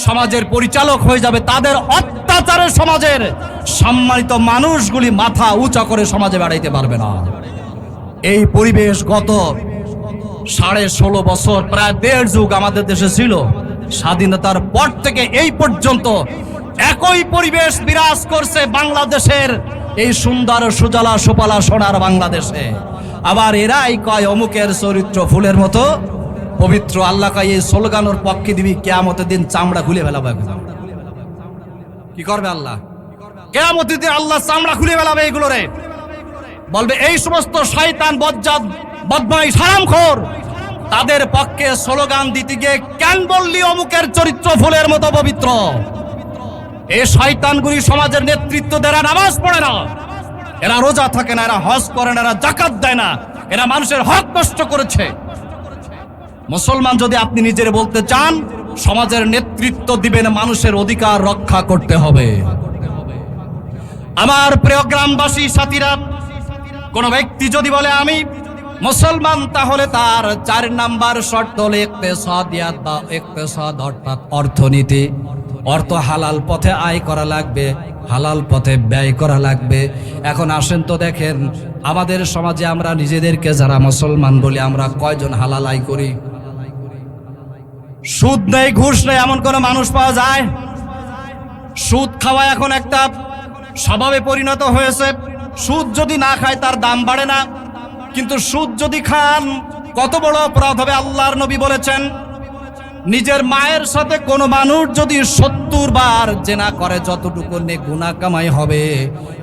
সমাজের পরিচালক হয়ে যাবে। তাদের অত্যাচারে সমাজের সম্মানিত মানুষগুলি মাথা উঁচা করে সমাজে বেড়াইতে পারবে না। এই পরিবেশ গত 16.5 বছর, প্রায় 1.5 যুগ আমাদের দেশে ছিল। স্বাধীনতার পর থেকে এই পর্যন্ত একই পরিবেশ বিরাজ করছে বাংলাদেশের এই সুন্দর সুজলা সুফলা সোনার বাংলাদেশে। আবার এরাই কয় অমুকের চরিত্র ফুলের মতো পবিত্র। আল্লাহ কয় এই স্লোগানের পক্ষে দিবি, কিয়ামতের দিন চামড়া খুলে ফেলাবে। কি করবে আল্লাহ? কিয়ামতের দিন আল্লাহ চামড়া খুলে ফেলাবে এগুলোরে। বলবে এই সমস্ত শয়তান, বজ্জাত, বদমাইশ, হারামখোর, তাদের পক্ষে স্লোগান দিতে গিয়ে কেন বললি অমুকের চরিত্র ফুলের মতো পবিত্র? এই শয়তানগুলি সমাজের নেতৃত্ব দেয় না, নামাজ পড়ে না, এরা রোজা থাকে না, এরা হজ করে না, এরা যাকাত দেয় না, এরা মানুষের হক নষ্ট করেছে। মুসলমান যদি আপনি নিজের বলতে চান, সমাজের নেতৃত্ব দিবেন, মানুষের অধিকার রক্ষা করতে হবে। আমার প্রিয় গ্রামবাসী সাথীরা, কোন ব্যক্তি যদি বলে আমি মুসলমান, তাহলে তার 4 নাম্বার শর্ত হলো ইকতিসাদিয়াত বা ইকতিসাদ, অর্থাৎ অর্থনীতি। অর্থ হালাল পথে আয় করা লাগবে, হালাল পথে ব্যয় করা লাগবে। এখন আসেন তো দেখেন, আমাদের সমাজে আমরা নিজেদেরকে যারা মুসলমান বলি, আমরা কয়জন হালাল আয় করি? সুদ নেই, ঘুষ নেই, এমন কোন মানুষ পাওয়া যায়? সুদ খাওয়া এখন একটা স্বভাবে পরিণত হয়েছে। সুদ যদি না খায় তার দাম বাড়ে না, কিন্তু সুদ যদি খান কত বড় অপরাধ হবে। আল্লাহর নবী বলেছেন, নিজের মায়ের সাথে কোনো মানুষ যদি 70 বার জেনা করে, যতটুকু গুনাহ কামাই হবে,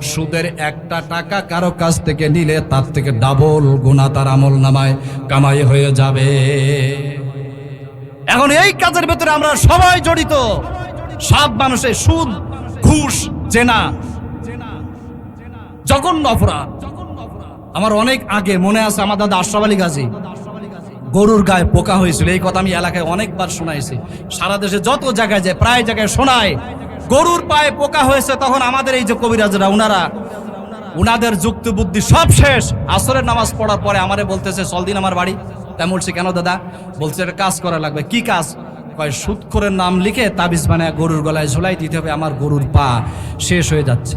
সুদের একটা টাকা কারো কাছ থেকে নিলে তার থেকে ডাবল গুনাহ তার আমল নামায় কামাই হয়ে যাবে। এখন এই কাজের ভেতরে আমরা সবাই জড়িত। সব মানুষের সুদ, ঘুষ, জেনা জঘন্য অপরাধ। আমার অনেক আগে মনে আছে, আমার দাদা আশরাফ আলী গাজী গরুর গায়ে পোকা হয়েছিল। এই কথা আমি এলাকায় অনেকবার শোনাইছি। সারা দেশে যত জায়গায় যায়, প্রায় জায়গায় শোনায়, গরুর পায়ে পোকা হয়েছে। তখন আমাদের এই যে কবিরাজরা, উনাদের যুক্ত বুদ্ধি সব শেষ। আসরের নামাজ পড়ার পরে আমারে বলতেছে, চল দিন আমার বাড়ি। তাই বলছি, কেন দাদা? বলছে একটা কাজ করা লাগবে। কি কাজ? কয় সুদখোরের নাম লিখে তাবিজ বানায় গরুর গলায় ঝুলাই দিতে হবে, আমার গরুর পা শেষ হয়ে যাচ্ছে।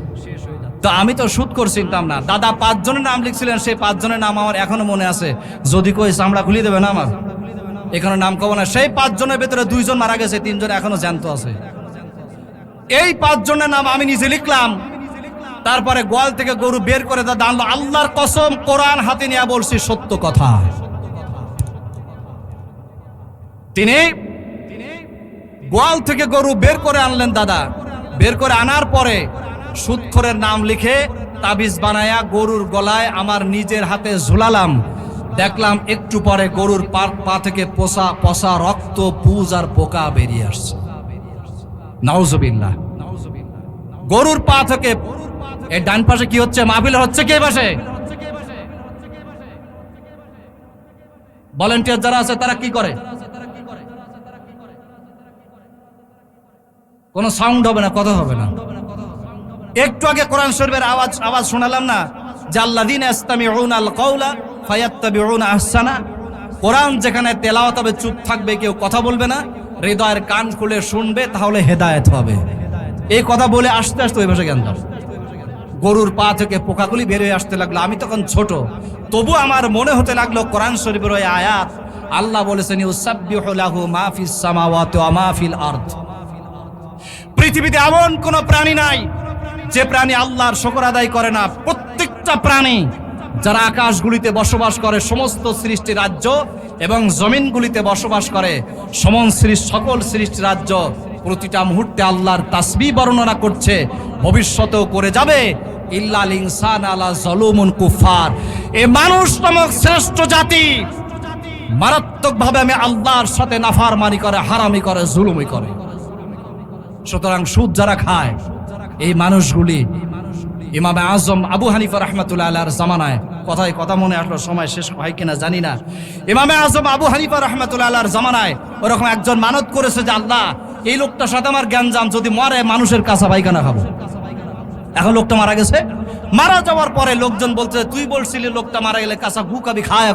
তো আমি তো সুদখোর চিনতাম না। দাদা 5 জনের নাম লিখছিলেন, সেই 5 জনের নাম আমার এখনো মনে আছে। যদি কই চামড়া খুলিয়ে দেবে না আমার, এখানে নাম কব না। সেই 5 জনের ভেতরে 2 জন মারা গেছে, 3 জন এখনো জ্যান্ত আছে। এই 5 জনের নাম আমি নিজে লিখলাম। তারপরে গোয়াল থেকে গরু বের করে দাদা আনলো। আল্লাহর কসম, কোরআন হাতে নিয়ে বলছি, সত্য কথা। তিনি গোয়াল থেকে গরু বের করে আনলেন দাদা। বের করে আনার পরে সুদখোরের নাম লিখে তাবিজ বানায়া গরুর গলায় আমার নিজের হাতে ঝুলালাম। দেখলাম একটু পরে গরুর পা থেকে পচা রক্ত, পুজ আর পোকা বেরিয়ে আসছে। নাউজুবিল্লাহ। গরুর পা থেকে। এই ডান পাশে কি হচ্ছে? মাহফিল হচ্ছে কে পাশে? ভলান্টিয়ার যারা আছে তারা কি করে? কোনো সাউন্ড হবে না, কথা হবে না। একটু আগে কোরআন শরীফের আওয়াজ শোনালাম না, জাল্লাযীনা ইসতামিউনাল কাওলা ফায়াত্তাবিউনা আহসানা। কোরআন যেখানে তেলাওয়াত হবে, চুপ থাকবে, কেউ কথা বলবে না, হৃদয়ের কান খুলে শুনবে, তাহলে হেদায়েত হবে। এই কথা বলে আস্তে আস্তে ওই ভাষা জ্ঞান দাও। গরুর পা থেকে পোকাগুলি বের হয়ে আসতে লাগলো। আমি তখন ছোট, তবু আমার মনে হতে লাগলো কোরআন শরীফের ওই আয়াত। আল্লাহ বলেছেন, ইউসাব্বিহু লাহু মা ফিস সামাওয়াতি ওয়া মা ফিল আরদ। পৃথিবীতে এমন কোন প্রাণী নাই যে প্রাণী আল্লাহর শুকর আদায় করে না। প্রত্যেকটা প্রাণী যারা আকাশগুলিতে বসবাস করে, সমস্ত সৃষ্টি রাজ্য এবং জমিনগুলিতে বসবাস করে, সকল সৃষ্টি রাজ্য প্রতিটা মুহূর্তে আল্লাহর তাসবিহ বর্ণনা করছে, ভবিষ্যতেও করে যাবে। ইল্লাল ইনসান আলা যালুমুন কুফার, এই মানুষ নামক শ্রেষ্ঠ জাতি মারাত্মকভাবে আমি আল্লাহর সাথে নাফরমানি করে, হারামি করে, জুলুমি করে। সুতরাং সুদ যারা খায় এই মানুষগুলি ইমামে আজম আবু হানিফা রাহমাতুল্লাহ আলাইহির জামানায়, কথায় কথা মনে আসলো, সময় শেষ হয় কিনা জানি না, ইমামে আজম আবু হানিফা রাহমাতুল্লাহ আলাইহির জামানায় ওরকম একজন মানত করেছে যে আল্লাহ এই লোকটার সাথে আমার জ্ঞানজাম, যদি মরে মানুষের কাঁচা পায়খানা খাবো। এখন লোকটা মারা গেছে, মারা যাওয়ার পরে লোকজন বলছে তুই বলছিলি লোকটা মারা গেলে কাঁচা গু কাবি খায়।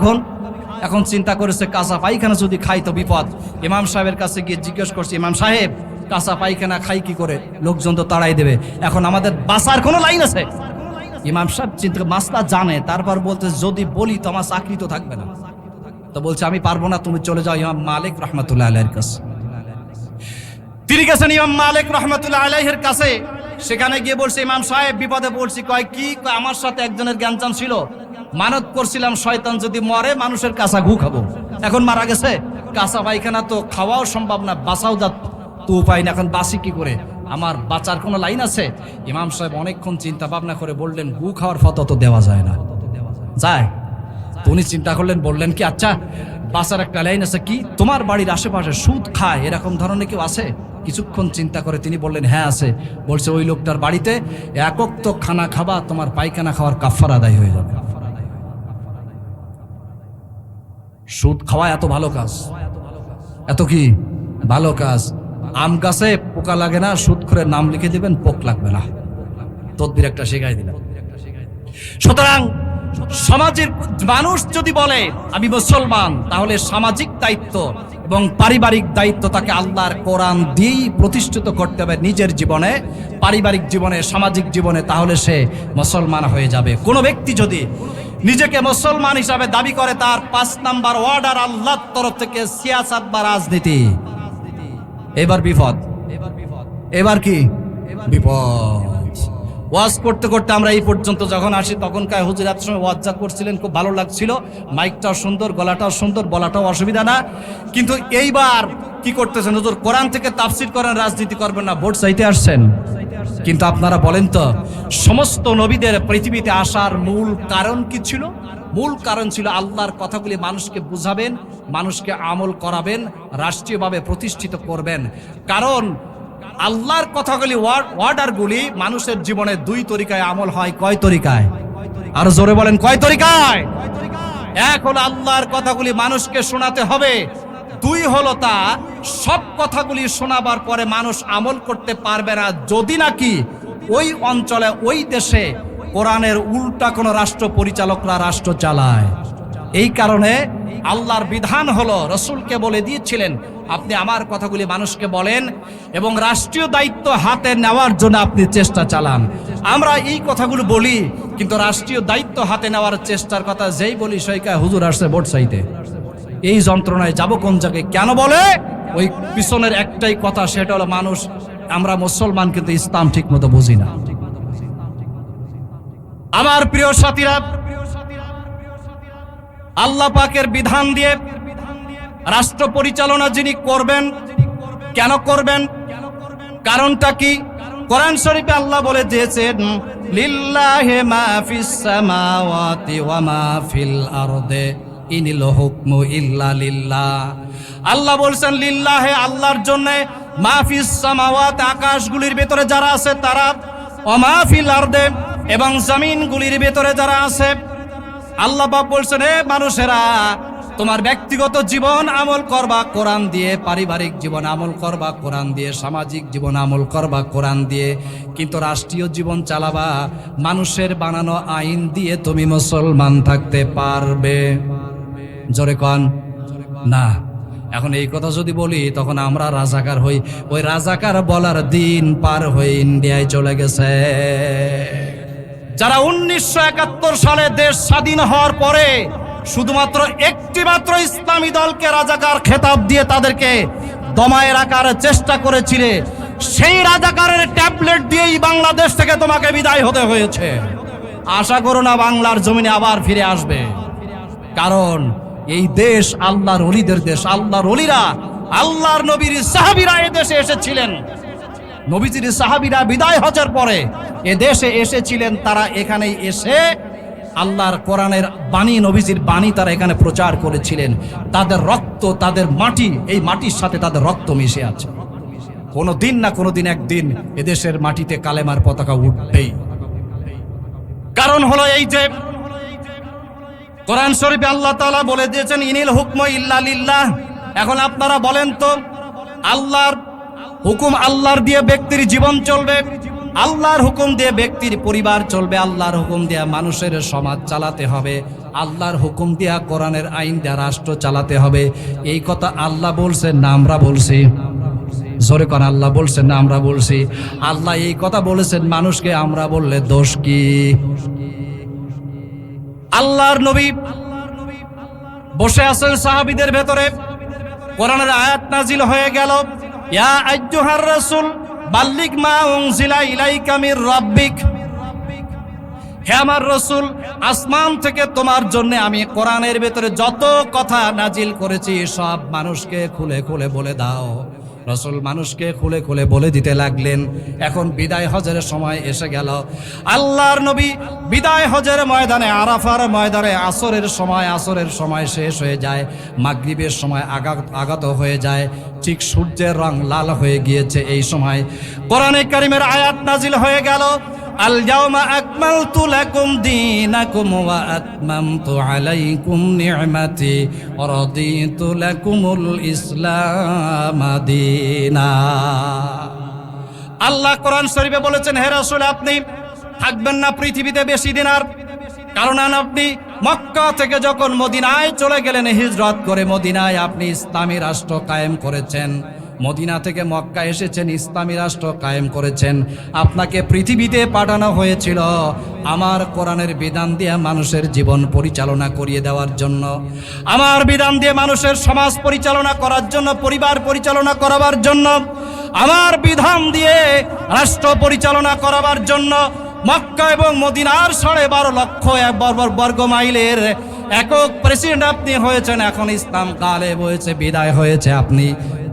এখন চিন্তা করেছে কাঁচা পায়খানা যদি খাই তো বিপদ। ইমাম সাহেবের কাছে গিয়ে জিজ্ঞেস করছে, ইমাম সাহেব কাঁচা পায়খানা খাই কি করে, লোকজন তো তাড়াই দেবে, এখন আমাদের বাঁচার কোনো লাইন আছে? ইমাম সাহেব চিন্তা মাসলা জানে, তারপর বলতে যদি বলি তো আমার চাকরি তো থাকবে না। তো বলছে আমি পারবো না, তুমি চলে যাও ইমাম মালিক রহমতুল্লাহ আলাইহির কাছে। তিনি গেছেন ইমাম মালিক রহমতুল্লাহ আলাইহির কাছে। সেখানে গিয়ে বলছে ইমাম সাহেব বিপদে পড়ছি। কয় কি? আমার সাথে একজনের জ্ঞানজাম ছিল, মানত করছিলাম শয়তান যদি মরে মানুষের কাঁচা ঘু খাবো। এখন মারা গেছে, কাঁচা পায়খানা তো খাওয়াও সম্ভব না, বাঁচাও যা তো উপায় না, এখন বাঁচি কি করে, আমার বাঁচার কোনো লাইন আছে? ইমাম সাহেব অনেকক্ষণ চিন্তা ভাবনা করে বললেন গু খাওয়ার ফতোয়া তো দেওয়া যায় না। যায় তো উনি চিন্তা করলেন, বললেন কি আচ্ছা বাঁচার একটা লাইন আছে, কি তোমার বাড়ির আশেপাশে সুদ খায় এরকম ধরনের কেউ আছে? কিছুক্ষণ চিন্তা করে তিনি বললেন হ্যাঁ আছে। বলছে ওই লোকটার বাড়িতে একক তো খানা খাবা, তোমার পায়খানা খাওয়ার কাফারা আদায় হয়ে যাবে। সুদ খাওয়া এত ভালো কাজ, এত কি ভালো কাজ। আম গাছে পোকা লাগে না, সুদ করে নাম লিখে দিবেন, পোক লাগবে না, তদবির একটা শেখাই দিলাম। সুতরাং সমাজের মানুষ যদি বলে আমি মুসলমান, তাহলে সামাজিক দায়িত্ব এবং পারিবারিক দায়িত্ব তাকে আল্লাহর কোরআন দিয়েই প্রতিষ্ঠিত করতে হবে নিজের জীবনে, পারিবারিক জীবনে, সামাজিক জীবনে, তাহলে সে মুসলমান হয়ে যাবে। কোনো ব্যক্তি যদি নিজেকে মুসলমান হিসাবে দাবি করে, তার 5 নাম্বার অর্ডার আল্লাহর তরফ থেকে সিয়াসাত বা রাজনীতি। এবার বিপদ, এবার কি বিপদ। ওয়াজ করতে করতে আমরা এই পর্যন্ত যখন আসি, তখন কায় হুজুরাত সময় ওয়াজ যা করছিলেন খুব ভালো লাগছিল, মাইকটাও সুন্দর, গলাটাও সুন্দর, বলাটাও অসুবিধা না। কিন্তু এইবার কি করতেছেন হুজুর? কোরআন থেকে তাফসির করেন, রাজনীতি করবেন না, ভোট চাইতে আসছেন। কিন্তু আপনারা বলেন তো, সমস্ত নবীদের পৃথিবীতে আসার মূল কারণ কি ছিল? মূল কারণ ছিল আল্লাহর কথাগুলি মানুষকে বুঝাবেন, মানুষকে আমল করাবেন, রাষ্ট্রীয়ভাবে প্রতিষ্ঠিত করবেন। কারণ আল্লাহর কথাগুলি, ওয়ার্ডারগুলি মানুষের জীবনে 2 তরিকায় আমল হয়। কয় তরিকায়? আর জোরে বলেন, কয় তরিকায়? এক হলো আল্লাহর কথাগুলি মানুষকে শোনাতে হবে, 2 হলো তা সব কথাগুলি শোনাবার পরে মানুষ আমল করতে পারবে না যদি নাকি ওই অঞ্চলে, ওই দেশে কোরআনের উল্টা কোনো রাষ্ট্র পরিচালকরা রাষ্ট্র চালায়। এই কারণে আল্লাহর বিধান হলো, রসুলকে বলে দিয়েছিলেন আপনি আমার কথাগুলি মানুষকে বলেন এবং রাষ্ট্রীয় দায়িত্ব হাতে নেওয়ার জন্য আপনি চেষ্টা চালান। আমরা এই কথাগুলো বলি, কিন্তু রাষ্ট্রীয় দায়িত্ব হাতে নেওয়ার চেষ্টার কথা যেই বলি সেই কয় হুজুর আসছে ভোট চাইতে। এই যন্ত্রণায় যাব কোন জায়গায়? কেন বলে? ওই পিছনের একটাই কথা, সেটা হলো মানুষ, আমরা মুসলমান কিন্তু ইসলাম ঠিক মতো বুঝি না। আমার প্রিয় সাথীরা, আল্লাহ পাকের বিধান দিয়ে রাষ্ট্র পরিচালনা যিনি করবেন, কেন করবেন? কারণটা কি? কোরআন শরীফে আল্লাহ বলে দিয়েছেন লিল্লাহি মা ফিস সামাওয়াতি ওয়া মা ফিল আরদে ইনিল হুকমু ইল্লা লিল্লাহ। আল্লাহ বলছেন লিল্লাহে, আল্লাহর জন্য, মা ফিস সামাওয়াত, আকাশগুলির ভিতরে যারা আছে তারা, ওয়া মা ফিল আরদে, এবং জমিনগুলির ভিতরে যারা আছে। আল্লাহ পাক বলছেন হে মানুষেরা, তোমার ব্যক্তিগত জীবন আমল করবা কোরআন দিয়ে, পারিবারিক জীবন আমল করবা কোরআন দিয়ে, সামাজিক জীবন আমল করবা কোরআন দিয়ে, কিন্তু রাষ্ট্রীয় জীবন চালাবা মানুষের বানানো আইন দিয়ে। তুমি মুসলমান থাকতে পারবে? জোরে কন না। এখন এই কথা যদি বলি তখন আমরা রাজাকার হই। ওই রাজাকার বলার দিন পার হয়ে ইন্ডিয়ায় চলে গেছে। যারা 1971 সালে দেশ স্বাধীন হওয়ার পরে শুধুমাত্র একটি মাত্র ইসলামী দলকে রাজাকার খেতাব দিয়ে তাদেরকে দমায়ে রাখার চেষ্টা করেছিল, সেই রাজাকারের ট্যাবলেট দিয়েই বাংলাদেশ থেকে তোমাকে বিদায় হতে হয়েছে। আশা করো না বাংলার জমিনে আবার ফিরে আসবে, কারণ এই দেশ আল্লাহর ওলিদের দেশ। আল্লাহর ওলিরা, আল্লাহর নবীর সাহাবীরা এ দেশে এসেছিলেন। নবীজির সাহাবীরা বিদায় হজের পরে এ দেশে এসেছিলেন। তারা এখানেই এসে আল্লাহর কোরআনের বাণী, নবীজির বাণী তারা এখানে প্রচার করেছিলেন। তাদের রক্ত, তাদের মাটি, এই মাটির সাথে তাদের রক্ত মিশে আছে। কোনো দিন না কোনো দিন একদিন এদেশের মাটিতে কালেমার পতাকা উঠবেই। কারণ হলো এই যে কোরআন শরীফে আল্লাহ তাআলা বলে দিয়েছেন ইনিল হুকম ইল্লা লিল্লাহ। এখন আপনারা বলেন তো, আল্লাহর হুকুম, আল্লাহর দিয়ে ব্যক্তির জীবন চলবে, আল্লাহর হুকুম দিয়ে ব্যক্তির পরিবার চলবে, আল্লাহর হুকুম দিয়ে মানুষের সমাজ চালাতে হবে, আল্লাহর হুকুম দিয়া কোরআনের আইন দিয়া রাষ্ট্র চালাতে হবে। এই কথা আল্লাহ বলছেন না আমরা বলছি? জোরে কোন আল্লাহ বলছেন না আমরা বলছি? আল্লাহ এই কথা বলেছেন মানুষকে, আমরা বললে দোষ কি? আল্লাহর নবী বসে আছেন সাহাবীদের ভেতরে, কোরআনের আয়াত নাজিল হয়ে গেল, ইয়া আইয়ুহার রাসূল বাল্লিগ মা উনজিলা ইলাইকা মির রাব্বিক। হে আমার রাসূল, আসমান থেকে তোমার জন্য আমি কোরআনের ভেতরে যত কথা নাজিল করেছি সব মানুষকে খুলে খুলে বলে দাও। রাসূল মানুষকে খুলে খুলে বলে দিতে লাগলেন। এখন বিদায় হজের সময় এসে গেল। আল্লাহর নবী বিদায় হজের ময়দানে, আরাফার ময়দানে আসরের সময় শেষ হয়ে যায়, মাগরিবের সময় আগত হয়ে যায়, ঠিক সূর্যের রং লাল হয়ে গিয়েছে। এই সময় কোরআনে কারীমের আয়াত নাজিল হয়ে গেল, আল ইয়াউমা আকমালতু লাকুম দীনাকুম ওয়া আতমামতু আলাইকুম নি'মাতি ওয়া রাদিতু লাকুমুল ইসলাম দীনা। আল্লাহ কোরআন শরীফে বলেছেন, হে রাসূল আপনি থাকবেন না পৃথিবীতে বেশি দিন আর, কারণ আপনি মক্কা থেকে যখন মদিনায় চলে গেলেন, হিজরত করে মদিনায় আপনি ইসলামী রাষ্ট্র কায়েম করেছেন। মদিনা থেকে মক্কা এসেছেন, ইসলামী রাষ্ট্র কায়েম করেছেন। আপনাকে পৃথিবীতে পাঠানো হয়েছিল আমার কোরআনের বিধান দিয়ে মানুষের জীবন পরিচালনা করিয়ে দেওয়ার জন্য, আমার বিধান দিয়ে মানুষের সমাজ পরিচালনা করার জন্য, পরিবার পরিচালনা করাবার জন্য, আমার বিধান দিয়ে রাষ্ট্র পরিচালনা করাবার জন্য। মক্কা এবং মদিনার 12.5 লক্ষ বর্গ মাইলের একক প্রেসিডেন্ট আপনি হয়েছেন। এখন ইসলাম গালেব হয়েছে, বিদায় হয়েছে, আপনি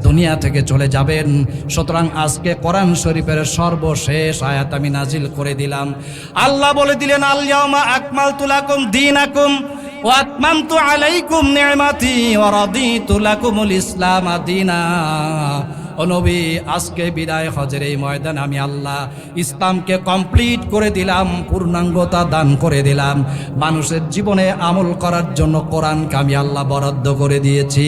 দুনিয়া থেকে চলে যাবেন। সুতরাং আজকে কোরআন শরীফের সর্বশেষ আয়াত আমি নাজিল করে দিলাম। আল্লাহ বলে দিলেন, আল ইয়াউমা আকমালতু লাকুম দীনাকুম ওয়া আতমামতু আলাইকুম নি'মাতি ওয়া রাদিতু লাকুমুল ইসলাম দীনা। ও নবী, আজকে বিদায় হজের এই ময়দানে আমি আল্লাহ ইসলামকে কমপ্লিট করে দিলাম, পূর্ণাঙ্গতা দান করে দিলাম। মানুষের জীবনে আমল করার জন্য কোরআনকে আমি আল্লাহ বরাদ্দ করে দিয়েছি।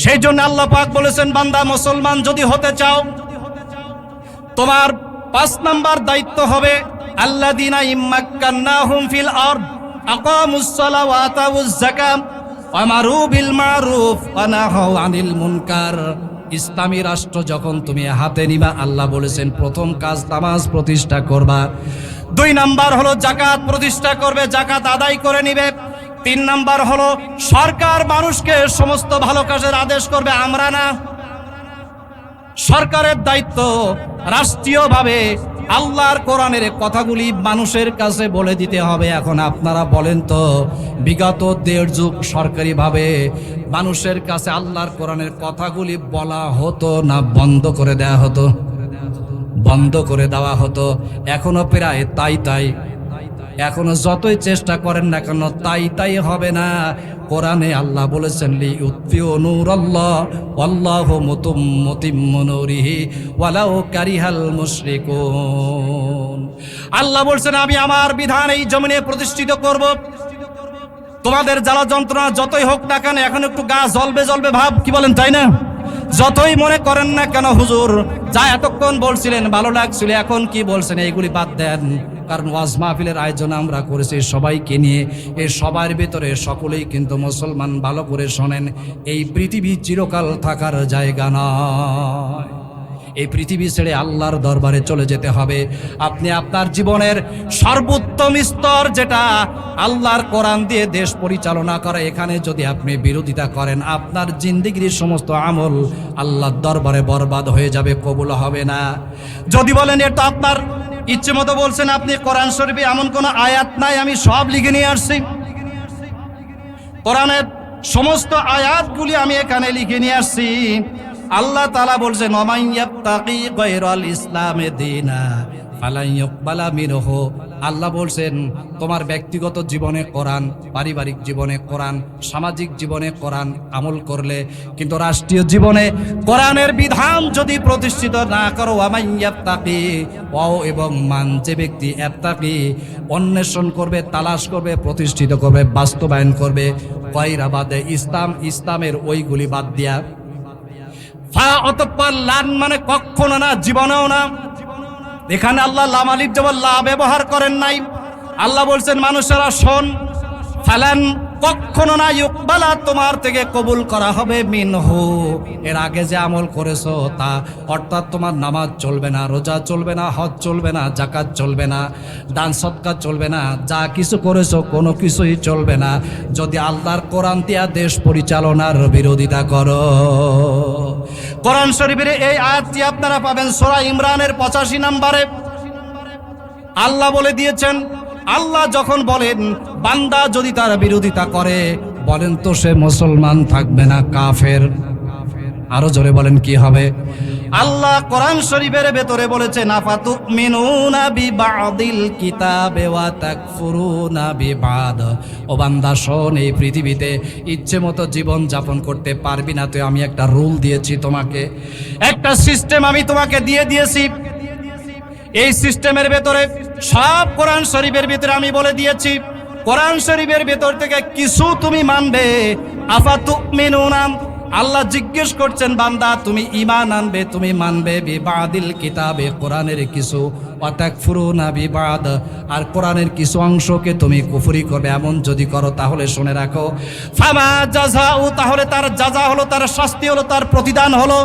সেই জন্য আল্লাহ পাক বলেছেন, বান্দা মুসলমান যদি হতে চাও, তোমার 5 নাম্বার দায়িত্ব হবে আল্লাযীনা ইম্মাক্কান্নাহুম ফিল আরদ আকামুস সালাহ ওয়া আতাউজ যাকাত ওয়া আমারু বিল মারুফ ওয়া নাহাউ আনিল মুনকার। ইসলামী রাষ্ট্র যখন তুমি হাতে নিবা, আল্লাহ বলেছেন প্রথম কাজ নামাজ প্রতিষ্ঠা করবা, 2 নাম্বার হলো যাকাত প্রতিষ্ঠা করবে, যাকাত আদায় করে নিবে, 3 নাম্বার হলো সরকার মানুষকে সমস্ত ভালো কাজের আদেশ করবে, আমরা না। সরকারের দায়িত্ব রাষ্ট্রীয়ভাবে আল্লাহর কোরআনের কথাগুলি মানুষের কাছে বলে দিতে হবে। এখন আপনারা বলেন তো, বিগত 1.5 যুগ সরকারিভাবে মানুষের কাছে আল্লাহর কোরআনের কথাগুলি বলা হতো না বন্ধ করে দেওয়া হতো? বন্ধ করে দেওয়া হতো। এখনো প্রায় তাই এখনো যতই চেষ্টা করেন না কেন তাই হবে না। কোরআনে আল্লাহ বলেছেন, লিউতফিউ নূরাল্লাহ ওয়াল্লাহু মুতিম্মু নূরিহি ওয়ালাউ কারিহাল মুশরিকুন। আল্লাহ বলেছেন, আমি আমার বিধান এই জমিনে প্রতিষ্ঠিত করব। তোমাদের জ্বালা যন্ত্রণা যতই হোক না কেন, এখন একটু গা জ্বলবে ভাব, কি বলেন তাই না? যতই মনে করেন না কেন হুজুর যা এতক্ষণ বলছিলেন ভালো লাগছিল, এখন কি বলছেন এইগুলি বাদ দেন। কারণ ওয়াজ মাহফিলের আয়োজন আমরা করেছি সবাইকে নিয়ে। এই সবার ভিতরে সকলেই কিন্তু মুসলমান। ভালো করে শোনেন, এই পৃথিবী চিরকাল থাকার জায়গা নয়। এই পৃথিবী ছেড়ে আল্লাহর দরবারে চলে যেতে হবে। আপনি আপনার জীবনের সর্বোত্তম স্তর যেটা আল্লাহর কোরআন দিয়ে দেশ পরিচালনা করে, এখানে যদি আপনি বিরোধিতা করেন, আপনার জিন্দেগির সমস্ত আমল আল্লাহর দরবারে বরবাদ হয়ে যাবে, কবুল হবে না। যদি বলেন এটা আপনার ইচ্ছে মতো বলছেন, আপনি কোরআন শরীফে এমন কোনো আয়াত নাই আমি সব লিখে নিয়ে আসছি, কোরআনের সমস্ত আয়াতগুলি আমি এখানে লিখে নিয়ে আসছি। আল্লাহ তাআলা বলছেন ওমান ইয়াবতাগি গায়রাল ইসলামে দীনা ফালান ইউকবালা মিনহু। আল্লাহ বলছেন তোমার ব্যক্তিগত জীবনে কোরআন, পারিবারিক জীবনে কোরআন, সামাজিক জীবনে কোরআন আমল করলে, কিন্তু রাষ্ট্রীয় জীবনে কোরআনের বিধান যদি প্রতিষ্ঠিত না করো, ওয়ামান ইয়াবতাগি ওয়াও এবং মান, যে ব্যক্তি ইয়াবতাগি অন্বেষণ করবে, তালাশ করবে, প্রতিষ্ঠিত করবে, বাস্তবায়ন করবে, গায়রা বাদে ইসলামের ওইগুলি বাদ দিয়া, ফা অতঃপর লান মানে কখনো না, জীবনেও না। এখানে আল্লাহ লাম আলিফ জবর লা ব্যবহার করেন নাই। আল্লাহ বলছেন মানুষেরা শোন, ফালান কখনো না, ইউকবালা তোমার থেকে কবুল করা হবে, মিনহু এর আগে যে আমল করেছো তা, অর্থাৎ তোমার নামাজ চলবে না, রোজা চলবে না, হজ চলবে না, যাকাত চলবে না, দান সদকা চলবে না, যা কিছু করেছো কোনো কিছুই চলবে না যদি আল্লাহর কোরআন দিয়া দেশ পরিচালনার বিরোধিতা করো। কোরআন শরীফের এই আয়াতটি আপনারা পাবেন সূরা ইমরানের 85 নম্বরে। আল্লাহ বলে দিয়েছেন, আল্লাহ যখন বলেন বান্দা যদি তার বিরোধিতা করে, বলেন তো সে মুসলমান থাকবে না, কাফের। আরো জোরে বলেন কি হবে? আল্লাহ কোরআন শরীফের ভেতরে বলেছেন আফাতুমিনুনা বিবাদিল কিতাবে ওয়া তাকফুরুনা বিবাদ। ও বান্দা শোন, এই পৃথিবীতে ইচ্ছে মতো জীবন যাপন করতে পারবি না তুই। আমি একটা রুল দিয়েছি তোমাকে, একটা সিস্টেম আমি তোমাকে দিয়ে দিয়েছি। এই সিস্টেমের ভেতরে সব কোরআন শরীফের ভিতরে আমি বলে দিয়েছি। কোরআন শরীফের ভেতর থেকে কিছু তুমি মানবে। আফাতুমিনুনা, আল্লাহ জিজ্ঞেস করছেন বান্দা তুমি ঈমান আনবে, তুমি মানবে বিবাদিল কিতাবে কোরআনের কিছু, ওয়া তাকফুরুনা বিবাদ আর কোরআনের কিছু অংশকে তুমি কুফরি করবে। এমন যদি করো তাহলে শুনে রাখো, ফামা জাযাউ, তাহলে তার জাযা হলো, তার শাস্তি হলো, তার প্রতিদান হলো,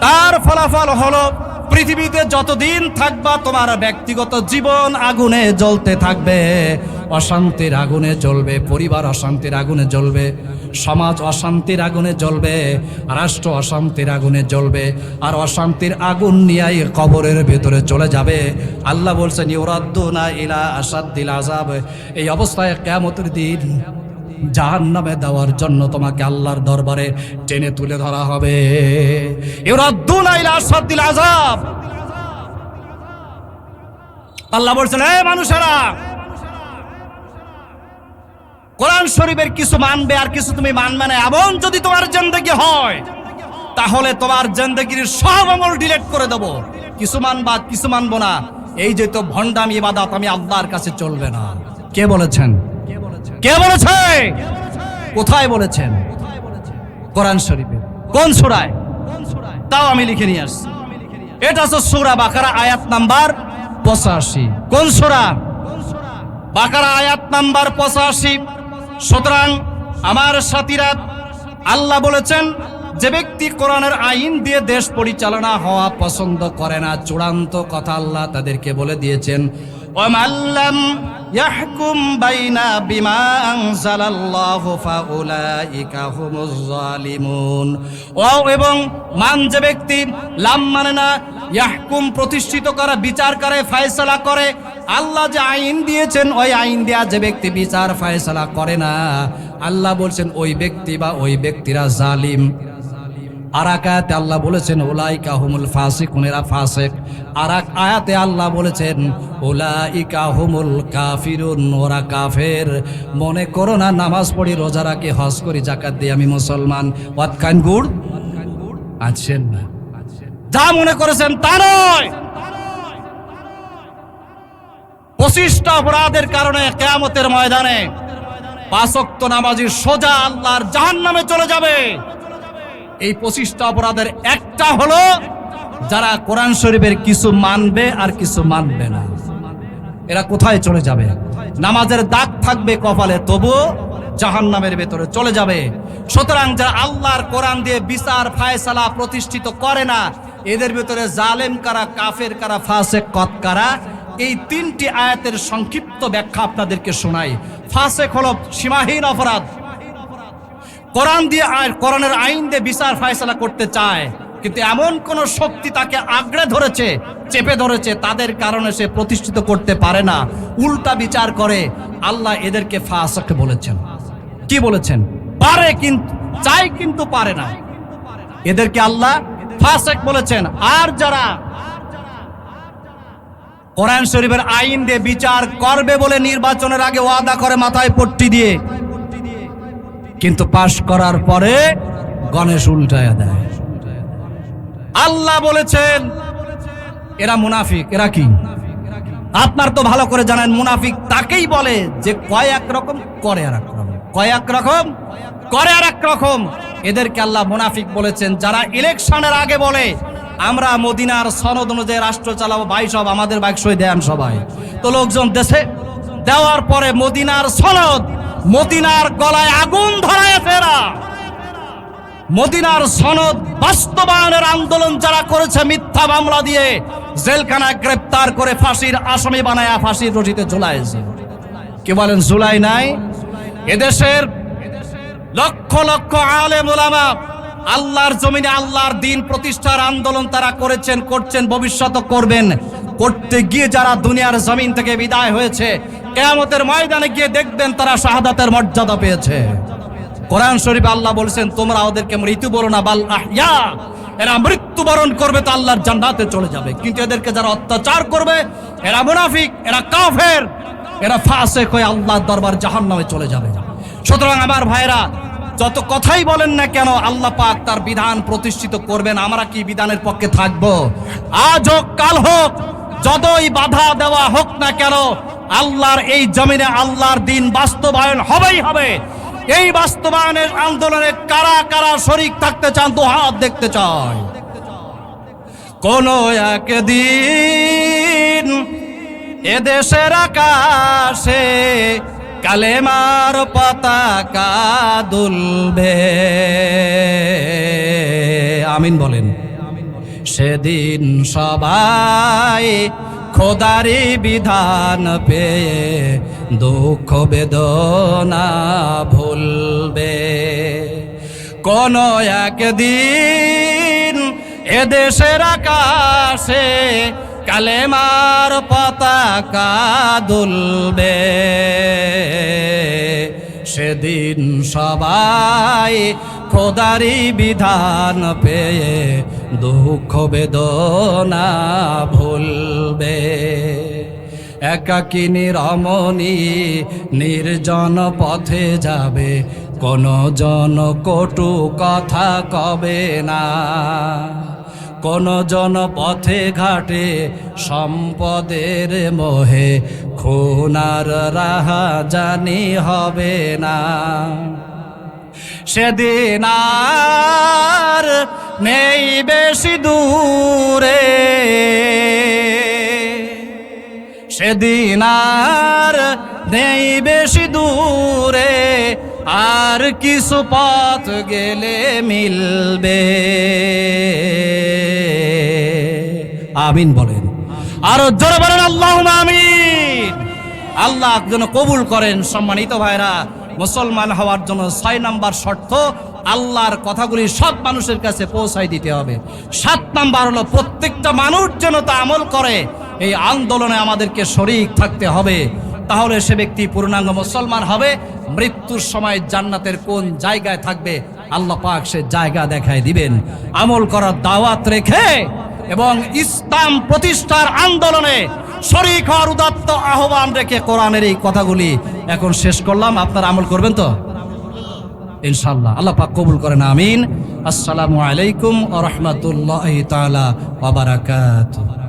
তার ফলাফল হলো পৃথিবীতে যতদিন থাকবা তোমার ব্যক্তিগত জীবন আগুনে জ্বলতে থাকবে, অশান্তির আগুনে জ্বলবে, পরিবার অশান্তির আগুনে জ্বলবে, সমাজ অশান্তির আগুনে জ্বলবে, রাষ্ট্র অশান্তির আগুনে জ্বলবে, আর অশান্তির আগুন নিয়েই কবরের ভেতরে চলে যাবে। আল্লাহ বলছেন ইউরাদ্দুনা ইলা আসাদ্দিল আযাব। এই অবস্থায় কিয়ামতের দিন জাহান্নামে দেওয়ার জন্য তোমাকে আল্লাহর দরবারে টেনে তুলে ধরা হবে। ইউরাদ্দুনা ইলা আসাদ্দিল আযাব। আল্লাহ বলছেন হে মানুষেরা, কোরআন শরীফের কিছু মানবে আর কিছু তুমি মানবে না, এমন যদি তোমার জিন্দেগি হয় তাহলে তোমার জিন্দেগির সব আমল ডিলিট করে দেব। কিছু মানবা কিছু মানবো না, এই যে তো ভণ্ডামি ইবাদত আমি আল্লাহর কাছে চলবে না। কে বলেছেন? কে বলেছে? কোথায় বলেছেন? কোরআন শরীফে কোন সূরায়? তাও আমি লিখে নিয়ে আসছি। এটা হচ্ছে সূরা বাকারা আয়াত নাম্বার 85। কোন সূরা? বাকারা আয়াত নাম্বার 85। সুতরাং আমার সাথীরা, আল্লাহ বলেছেন যে ব্যক্তি কোরআনের আইন দিয়ে দেশ পরিচালনা হওয়া পছন্দ করে না, চূড়ান্ত কথা আল্লাহ তাদেরকে বলে দিয়েছেন, ওয়ামাল্লাম ইয়াহকুম বাইনা বিমা আনজালাল্লাহু ফাউলাইকা হুমুজ জালিমুন। ও এবং মান, যে ব্যক্তি লাম মানে না, ইয়াহকুম প্রতিষ্ঠিত করা, বিচার করে, ফয়সালা করে, আল্লাহ যে আইন দিয়েছেন ওই আইন দেয়া যে ব্যক্তি বিচার ফয়সালা করে না, আল্লাহ বলছেন ওই ব্যক্তি বা ওই ব্যক্তিরা জালিম। আর এক আয়াতে আল্লাহ বলেছেন উলাইকা হুমুল ফাসিকুন, এরা ফাসিক। আর এক আয়াতে আল্লাহ বলেছেন উলাইকা হুমুল কাফিরুন, ওরা কাফের। মনে করো না নামাজ পড়ি, রোজা রাখি, হজ করি, যাকাত দিই, আমি মুসলমান। ওয়াত খান গুড় আছেন না, যা মনে করেছেন তা নয়। 25টা অপরাধের কারণে কিয়ামতের ময়দানে 5 ওয়াক্ত নামাজি সোজা আল্লাহর জাহান্নামে চলে যাবে। এই 25টা অপরাধের একটা হলো যারা কোরআন শরীফের কিছু মানবে আর কিছু মানবে না। এরা কোথায় চলে যাবে? নামাজের দাগ থাকবে কপালে, তবুও জাহান্নামের ভেতরে চলে যাবে। সুতরাং যারা আল্লাহর কোরআন দিয়ে বিচার ফায়সালা প্রতিষ্ঠিত করে না, এদের ভিতরে জালেম কারা, কাফের কারা, ফাসেক কারা, এই তিনটি আয়াতের সংক্ষিপ্ত ব্যাখ্যা আপনাদেরকে শোনাই। ফাসেক হলো সীমাহীন অপরাধ, কোরআন দিয়ে কোরআনের আইন দিয়ে বিচার ফায়সালা করতে চায়, কিন্তু এমন কোন শক্তি তাকে আঁকড়ে ধরেছে, চেপে ধরেছে, তাদের কারণে সে প্রতিষ্ঠিত করতে পারে না, উল্টা বিচার করে। আল্লাহ এদেরকে ফাসেক বলেছেন। কি বলেছেন? পারে কিন্তু চাই কিন্তু পারে না, এদেরকে আল্লাহ ফাসেক বলেছেন। আর যারা কোরআন শরীফের আইন দিয়ে বিচার করবে বলে নির্বাচনের আগে ওয়াদা করে মাথায় পট্টি দিয়ে, কিন্তু পাশ করার পরে গণেশ উল্টায়া দেয়, আল্লাহ বলেছেন এরা মুনাফিক। এরা কি? আপনার তো ভালো করে জানেন, মুনাফিক তাকেই বলে যে কয়েক রকম করে আর এক রকম, কয়েক রকম করে আর এক রকম। এদেরকে আল্লাহ মুনাফিক বলেছেন। যারা ইলেকশনের আগে বলে আমরা মদিনার সনদ অনুযায়ী রাষ্ট্র চালাবো, ভাই সব আমাদের বাইক সই দেন সবাই, তো লোকজন দেশে দেওয়ার পরে মদিনার সনদ, মদিনার গলায় আগুন ধরায় ফেরা, মদিনার সনদ বাস্তবায়নের আন্দোলন যারা করেছে, মিথ্যা মামলা দিয়ে জেলখানায় গ্রেপ্তার করে ফাঁসির আসামি বানায়া ফাঁসির রশিতে ঝুলাইছে। কি বলেন ঝুলাই নাই? এদেশের লক্ষ লক্ষ আলেম ওলামা আল্লাহর জমিনে আল্লাহর দ্বীন প্রতিষ্ঠার আন্দোলন তারা করেছেন, করছেন, ভবিষ্যতে করবেন। করতে গিয়ে যারা দুনিয়ার জমিন থেকে বিদায় হয়েছে, কিয়ামতের ময়দানে গিয়ে দেখবেন তারা শাহাদাতের মর্যাদা পেয়েছে। কোরআন শরীফে আল্লাহ বলেছেন তোমরা ওদেরকে মৃত্যু বলো না, বাল আহইয়া, এরা মৃত্যুবরণ করবে তো আল্লাহর জান্নাতে চলে যাবে। কিন্তু এদেরকে যারা অত্যাচার করবে, এরা মুনাফিক, এরা কাফের, এরা ফাসিক হয়ে আল্লাহর দরবার জাহান্নামে চলে যাবে। সুতরাং আমার ভাইরা, যত কথাই বলেন না কেন, আল্লাহ পাক তার বিধান প্রতিষ্ঠিত করবেন। আমরা কি বিধানের পক্ষে থাকব? আজ হোক কাল হোক, যতই বাধা দেওয়া হোক না কেন, আল্লাহর এই জমিনে আল্লাহর দ্বীন বাস্তবায়ন হবেই হবে। এই বাস্তবায়নের আন্দোলনে কারা কারা শরীক থাকতে চান? তো হাত দেখতে চাই। কোন একদিন এদেশের আকাশে কালেমার পতাকা দুলবে, আমিন বলেন। সেদিন সবাই খোদারি বিধান পেয়ে দুঃখ বেদনা ভুলবে। কোন একদিন এদেশের আকাশে কালেমার পতাকা দুলবে, সেদিন সবাই খোদারি বিধান পেয়ে দুঃখ বেদনা ভুলবে। একাকিনী রমণী নির্জন পথে যাবে, কোন জন কটু কথা কবে না। কোন জন পথে ঘাটে সম্পদের মোহে খুনার রাহা জানি হবে না। সেদিন আর নেই বেশি দূরে, সেদিন আর নেই বেশি দূরে, আর কিছু পথ গেলে মিলবে। আমিন বলেন, আরো জোরে বলেন আল্লাহুম্মা আমিন। আল্লাহ যেন কবুল করেন। সম্মানিত ভাইরা, মুসলমান হওয়ার জন্য 6 নাম্বার শর্ত, আল্লাহর কথাগুলি সব মানুষের কাছে পৌঁছাই দিতে হবে। 7 নাম্বার হলো প্রত্যেকটা মানুষ যেন তা আমল করে। এই আন্দোলনে আমাদেরকে শরীক থাকতে হবে, তাহলে সে ব্যক্তি পূর্ণাঙ্গ মুসলমান হবে। মৃত্যুর সময় জান্নাতের কোন জায়গায় থাকবে আল্লাহ পাক সে জায়গা দেখায় দিবেন। আমল করার দাওয়াত রেখে এবং ইসলাম প্রতিষ্ঠার আন্দোলনে শরীক হওয়ার উদাত্ত আহ্বান রেখে কোরআনের এই কথাগুলি এখন শেষ করলাম। আপনারা আমল করবেন তো ইনশাআল্লাহ? আল্লাহ পাক কবুল করেন, আমিন। আসসালামু আলাইকুম ওয়া রাহমাতুল্লাহি তাআলা ওয়া বারাকাতুহু।